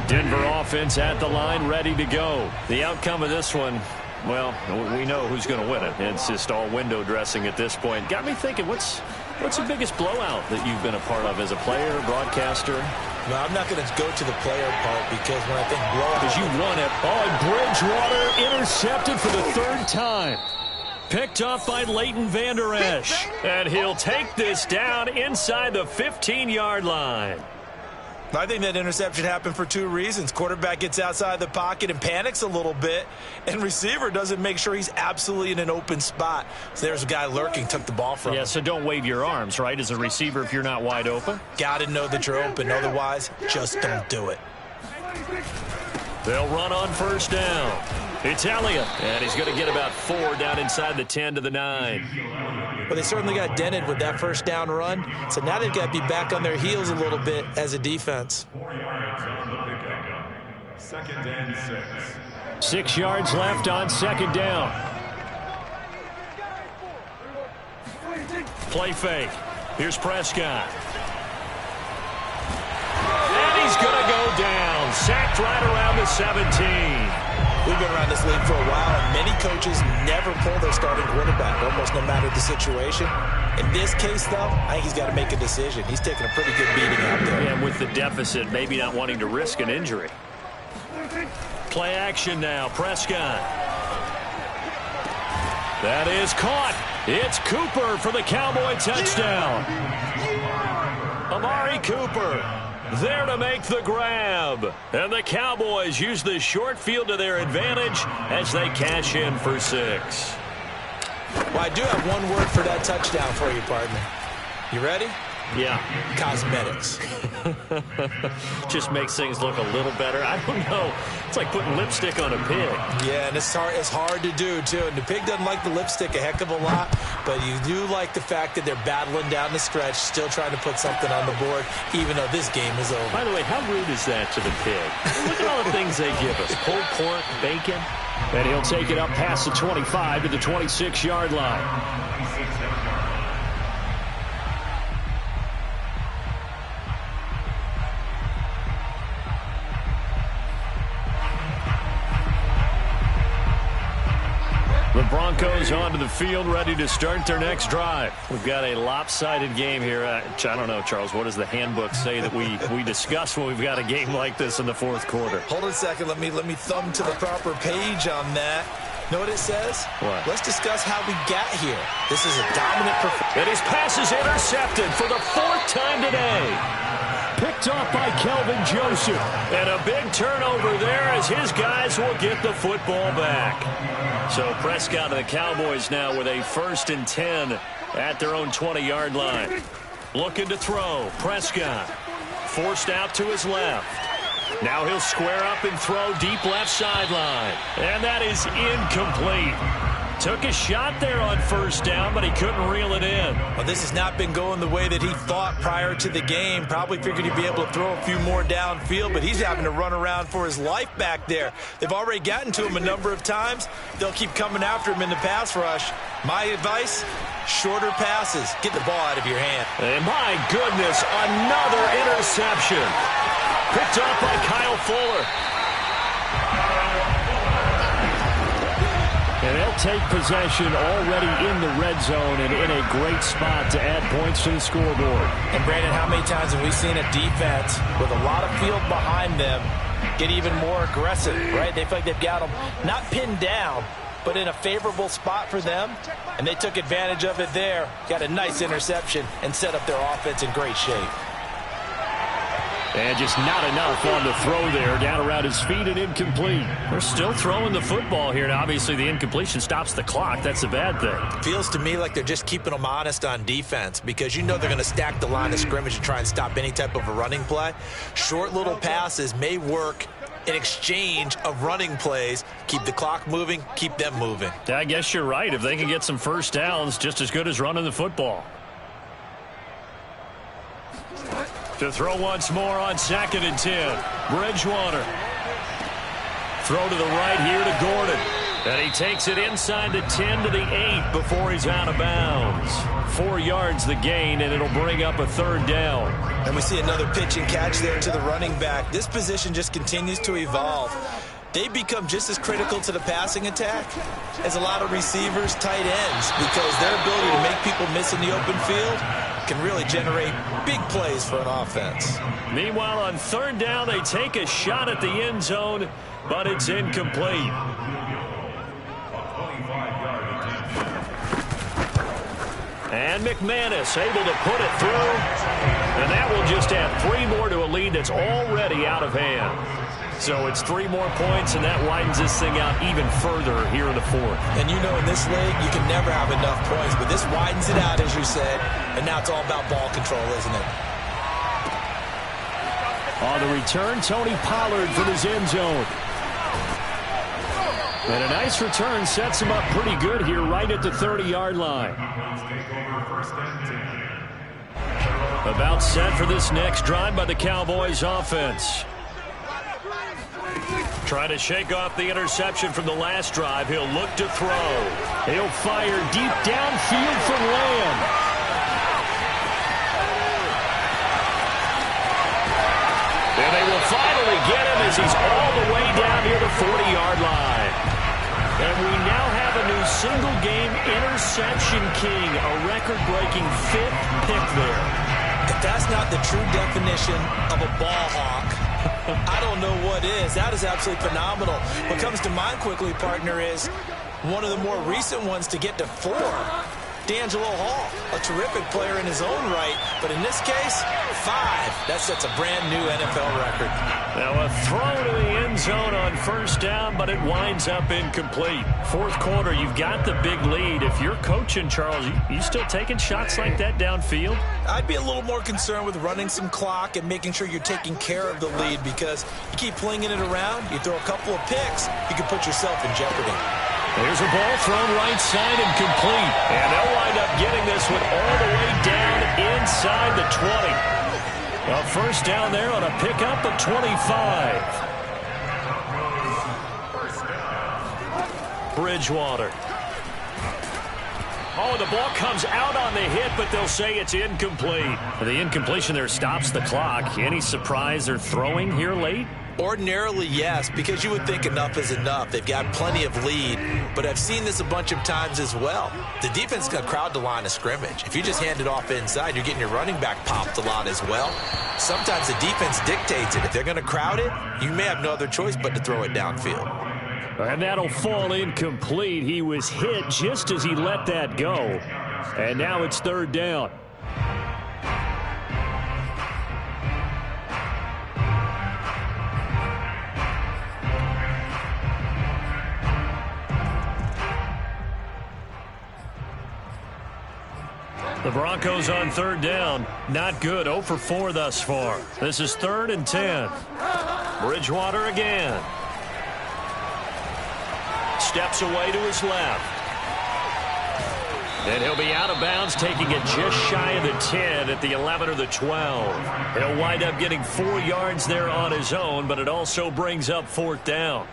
Denver offense at the line, ready to go. The outcome of this one, well, we know who's going to win it. It's just all window dressing at this point. Got me thinking, what's the biggest blowout that you've been a part of as a player, broadcaster? No, I'm not going to go to the player part because when I think blowout... Because you won it. Oh, Bridgewater intercepted for the 3rd time. Picked off by Leighton Vander Esch. And he'll take this down inside the 15-yard line. I think that interception happened for 2 reasons. Quarterback gets outside the pocket and panics a little bit, and receiver doesn't make sure he's absolutely in an open spot. So there's a guy lurking, took the ball from him. Yeah, so don't wave your arms, right, as a receiver if you're not wide open? Got to know that you're open. Otherwise, just don't do it. They'll run on 1st down. Italian, and he's going to get about 4 down inside the 10 to the 9. But they certainly got dented with that 1st down run. So now they've got to be back on their heels a little bit as a defense. 4 yards on the pickup. 2nd and 6. 6 yards left on 2nd down. Play fake. Here's Prescott. And he's going to go down. Sacked right around the 17. We've been around this league for a while, and many coaches never pull their starting quarterback, almost no matter the situation. In this case, though, I think he's got to make a decision. He's taking a pretty good beating out there. Yeah, and with the deficit, maybe not wanting to risk an injury. Play action now, Prescott. That is caught. It's Cooper for the Cowboy touchdown. Amari Cooper there to make the grab. And the Cowboys use the short field to their advantage as they cash in for 6. Well, I do have one word for that touchdown for you, partner. You ready? Yeah. Cosmetics. Just makes things look a little better. I don't know. It's like putting lipstick on a pig. Yeah, and it's hard to do, too. And the pig doesn't like the lipstick a heck of a lot, but you do like the fact that they're battling down the stretch, still trying to put something on the board, even though this game is over. By the way, how rude is that to the pig? Look at all the things they give us. Pulled pork, bacon. And he'll take it up past the 25 to the 26-yard line. The Broncos onto the field, ready to start their next drive. We've got a lopsided game here. I don't know, Charles. What does the handbook say that we discuss when we've got a game like this in the 4th quarter? Hold on a second. Let me thumb to the proper page on that. Know what it says? What? Let's discuss how we got here. This is a dominant performance. And his pass is intercepted for the 4th time today. Picked off by Kelvin Joseph. And a big turnover there as his guys will get the football back. So Prescott and the Cowboys now with a 1st and 10 at their own 20-yard line. Looking to throw. Prescott forced out to his left. Now he'll square up and throw deep left sideline. And that is incomplete. Took a shot there on 1st down, but he couldn't reel it in. Well, this has not been going the way that he thought prior to the game. Probably figured he'd be able to throw a few more downfield, but he's having to run around for his life back there. They've already gotten to him a number of times. They'll keep coming after him in the pass rush. My advice, shorter passes. Get the ball out of your hand. And my goodness, another interception. Picked off by Kyle Fuller. And they'll take possession already in the red zone and in a great spot to add points to the scoreboard. And, Brandon, how many times have we seen a defense with a lot of field behind them get even more aggressive, right? They feel like they've got them not pinned down, but in a favorable spot for them, and they took advantage of it there. Got a nice interception and set up their offense in great shape. And just not enough on the throw there. Down around his feet and incomplete. They're still throwing the football here. Now, obviously, the incompletion stops the clock. That's a bad thing. Feels to me like they're just keeping them honest on defense because you know they're going to stack the line of scrimmage and try and stop any type of a running play. Short little passes may work in exchange of running plays. Keep the clock moving, keep them moving. I guess you're right. If they can get some first downs, just as good as running the football. To throw once more on 2nd and 10. Bridgewater. Throw to the right here to Gordon. And he takes it inside the 10 to the 8 before he's out of bounds. 4 yards the gain, and it'll bring up a 3rd down. And we see another pitch and catch there to the running back. This position just continues to evolve. They become just as critical to the passing attack as a lot of receivers, tight ends, because their ability to make people miss in the open field can really generate big plays for an offense. Meanwhile, on 3rd down, they take a shot at the end zone, but it's incomplete. And McManus able to put it through. And that will just add 3 more to a lead that's already out of hand. So it's 3 more points, and that widens this thing out even further here in the 4th. And you know in this league, you can never have enough points, but this widens it out, as you said, and now it's all about ball control, isn't it? On the return, Tony Pollard from his end zone. And a nice return sets him up pretty good here right at the 30-yard line. About set for this next drive by the Cowboys offense. Trying to shake off the interception from the last drive. He'll look to throw. He'll fire deep downfield from Lamb. And they will finally get him as he's all the way down near the 40-yard line. And we now have a new single-game interception king, a record-breaking 5th pick there. If that's not the true definition of a ball hawk, I don't know what is. That is absolutely phenomenal. What comes to mind quickly, partner, is one of the more recent ones to get to 4. D'Angelo Hall, a terrific player in his own right, but in this case, 5. That sets a brand new NFL record. Now a throw to the end zone on 1st down, but it winds up incomplete. 4th quarter, you've got the big lead. If you're coaching, Charles, you still taking shots like that downfield? I'd be a little more concerned with running some clock and making sure you're taking care of the lead, because you keep flinging it around, you throw a couple of picks, you can put yourself in jeopardy. There's a ball thrown right side and complete. And they'll wind up getting this one all the way down inside the 20. A 1st down there on a pickup of 25. Bridgewater. Oh, the ball comes out on the hit, but they'll say it's incomplete. The incompletion there stops the clock. Any surprise they're throwing here late? Ordinarily, yes, because you would think enough is enough. They've got plenty of lead, but I've seen this a bunch of times as well. The defense is going to crowd the line of scrimmage. If you just hand it off inside, you're getting your running back popped a lot as well. Sometimes the defense dictates it. If they're going to crowd it, you may have no other choice but to throw it downfield. And that'll fall incomplete. He was hit just as he let that go. And now it's 3rd down. The Broncos on 3rd down. Not good. 0 for 4 thus far. This is 3rd and 10. Bridgewater again. Steps away to his left. And he'll be out of bounds, taking it just shy of the 10 at the 11 or the 12. He'll wind up getting 4 yards there on his own, but it also brings up 4th down.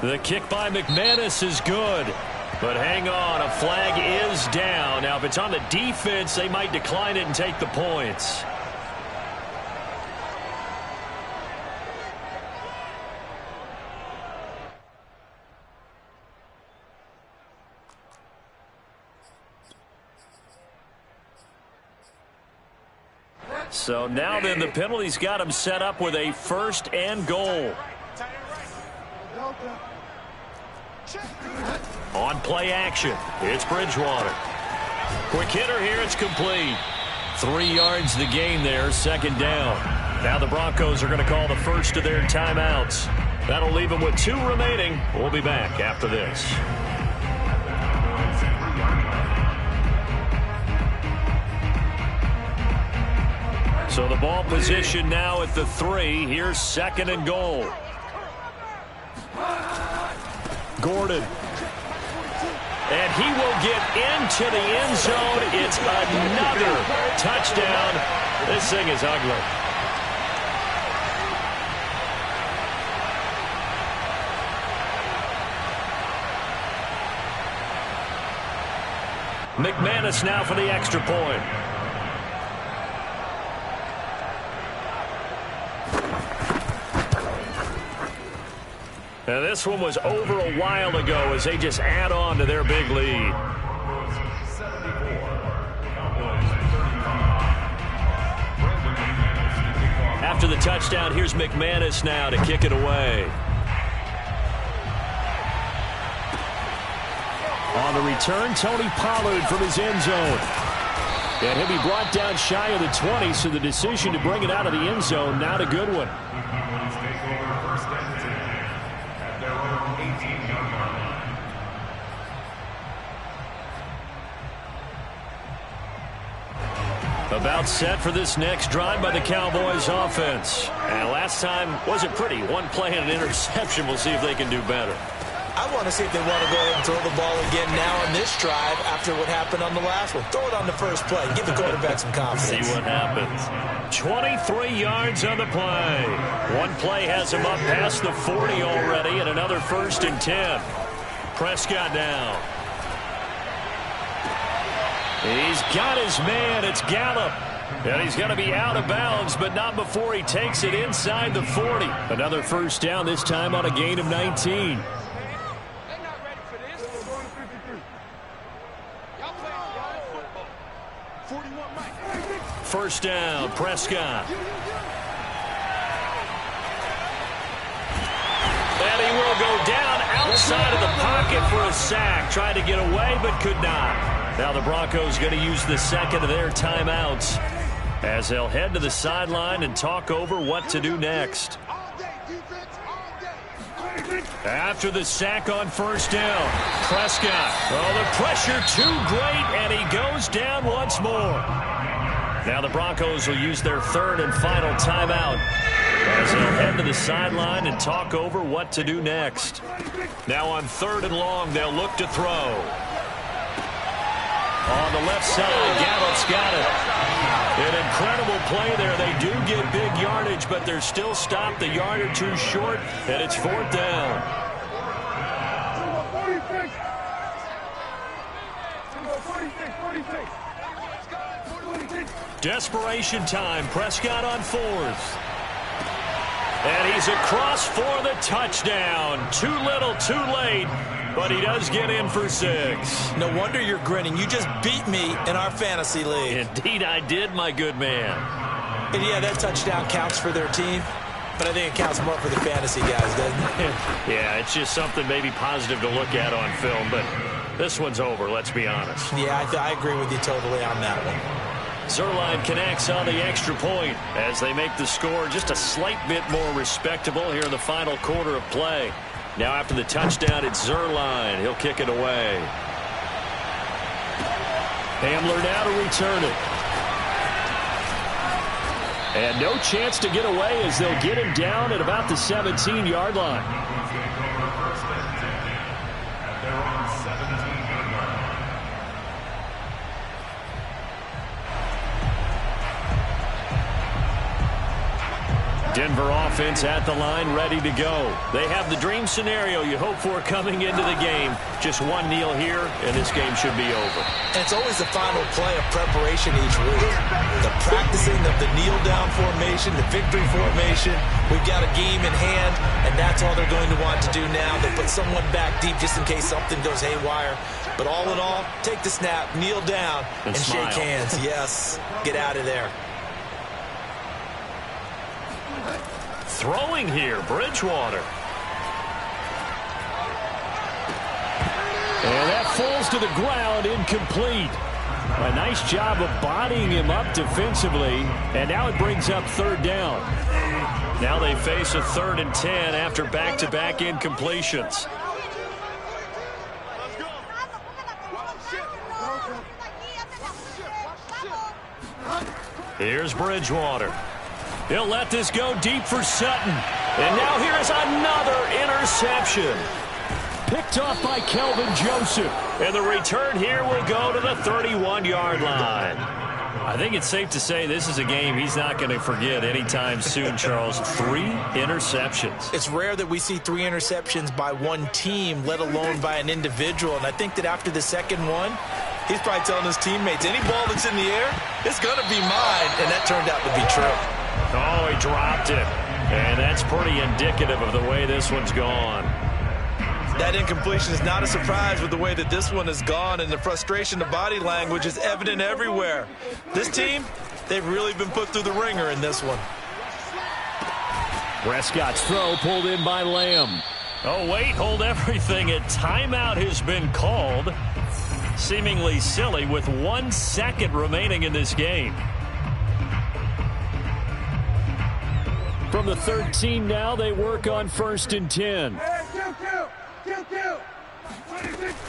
The kick by McManus is good. But hang on, a flag is down. Now, if it's on the defense, they might decline it and take the points. So now then the penalty's got him set up with a 1st and goal. On play action, it's Bridgewater. Quick hitter here, it's complete. 3 yards the gain there, second down. Now the Broncos are going to call the first of their timeouts. That'll leave them with 2 remaining. We'll be back after this. So the ball position now at the 3. Here's second and goal. Gordon. And he will get into the end zone. It's another touchdown. This thing is ugly. McManus now for the extra point. And this one was over a while ago as they just add on to their big lead. After the touchdown, here's McManus now to kick it away. On the return, Tony Pollard from his end zone. And he'll be brought down shy of the 20, so the decision to bring it out of the end zone, not a good one. About set for this next drive by the Cowboys offense. And last time wasn't pretty. One play and an interception. We'll see if they can do better. I want to see if they want to go ahead and throw the ball again now on this drive after what happened on the last one. Throw it on the first play. Give the quarterback some confidence. See what happens. 23 yards on the play. One play has him up past the 40 already, and another 1st and 10. Prescott down. He's got his man. It's Gallup. And he's going to be out of bounds, but not before he takes it inside the 40. Another first down, this time on a gain of 19. First down, Prescott. And he will go down outside of the pocket for a sack. Tried to get away, but could not. Now the Broncos going to use the second of their timeouts as they'll head to the sideline and talk over what to do next. After the sack on first down, Prescott. Oh, the pressure too great, and he goes down once more. Now the Broncos will use their third and final timeout as they'll head to the sideline and talk over what to do next. Now on 3rd and long, they'll look to throw. On the left side, Gallup's got it. An incredible play there. They do get big yardage, but they're still stopped a yard or two short, and it's 4th down. Desperation time. Prescott on 4th. And he's across for the touchdown. Too little, too late. But he does get in for 6. No wonder you're grinning. You just beat me in our fantasy league. Indeed I did, my good man. And yeah, that touchdown counts for their team, but I think it counts more for the fantasy guys, doesn't it? Yeah, it's just something maybe positive to look at on film, but this one's over, let's be honest. Yeah, I agree with you totally on that one. Zuerlein connects on the extra point as they make the score just a slight bit more respectable here in the final quarter of play. Now after the touchdown, it's Zuerlein. He'll kick it away. Hamler now to return it. And no chance to get away as they'll get him down at about the 17-yard line. Denver offense at the line, ready to go. They have the dream scenario you hope for coming into the game. Just one kneel here, and this game should be over. And it's always the final play of preparation each week. The practicing of the kneel-down formation, the victory formation. We've got a game in hand, and that's all they're going to want to do now. They put someone back deep just in case something goes haywire. But all in all, take the snap, kneel down, and shake hands. Yes, get out of there. Throwing here, Bridgewater. And that falls to the ground, incomplete. A nice job of bodying him up defensively, and now it brings up third down. Now they face a 3rd and 10 after back-to-back incompletions. Here's Bridgewater. He'll let this go deep for Sutton. And now here's another interception. Picked off by Kelvin Joseph. And the return here will go to the 31-yard line. I think it's safe to say this is a game he's not going to forget anytime soon, Charles. 3 interceptions. It's rare that we see 3 interceptions by one team, let alone by an individual. And I think that after the second one, he's probably telling his teammates, any ball that's in the air, it's going to be mine. And that turned out to be true. Oh, he dropped it. And that's pretty indicative of the way this one's gone. That incompletion is not a surprise with the way that this one has gone, and the frustration, the body language is evident everywhere. This team, they've really been put through the ringer in this one. Prescott's throw pulled in by Lamb. Oh, wait, hold everything. A timeout has been called. Seemingly silly with 1 second remaining in this game. From the 13 now, they work on 1st and 10.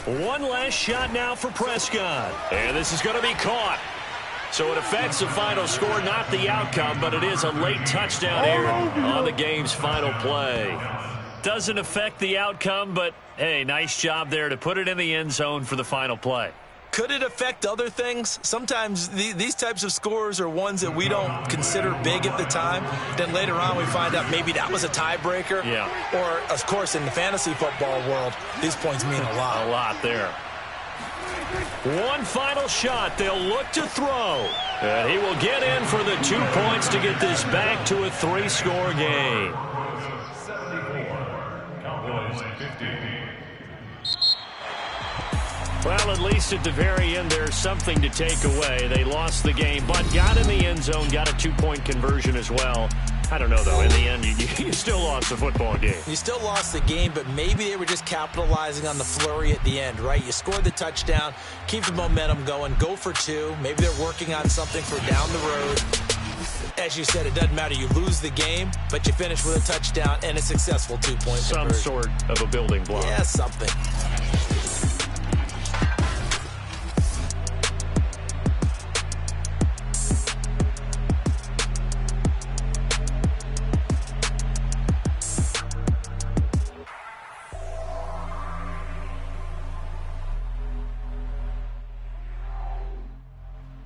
One last shot now for Prescott. And this is going to be caught. So it affects the final score, not the outcome, but it is a late touchdown error on the game's final play. Doesn't affect the outcome, but, hey, nice job there to put it in the end zone for the final play. Could it affect other things? Sometimes these types of scores are ones that we don't consider big at the time. Then later on we find out maybe that was a tiebreaker. Yeah. Or, of course, in the fantasy football world, these points mean a lot. A lot there. One final shot. They'll look to throw. And he will get in for the 2 points to get this back to a 3-score game. 74, Cowboys 50. Well, at least at the very end, there's something to take away. They lost the game, but got in the end zone, got a 2-point conversion as well. I don't know, though. In the end, you still lost the football game. You still lost the game, but maybe they were just capitalizing on the flurry at the end, right? You scored the touchdown, keep the momentum going, go for 2. Maybe they're working on something for down the road. As you said, it doesn't matter. You lose the game, but you finish with a touchdown and a successful 2-point conversion. Some sort of a building block. Yeah, something.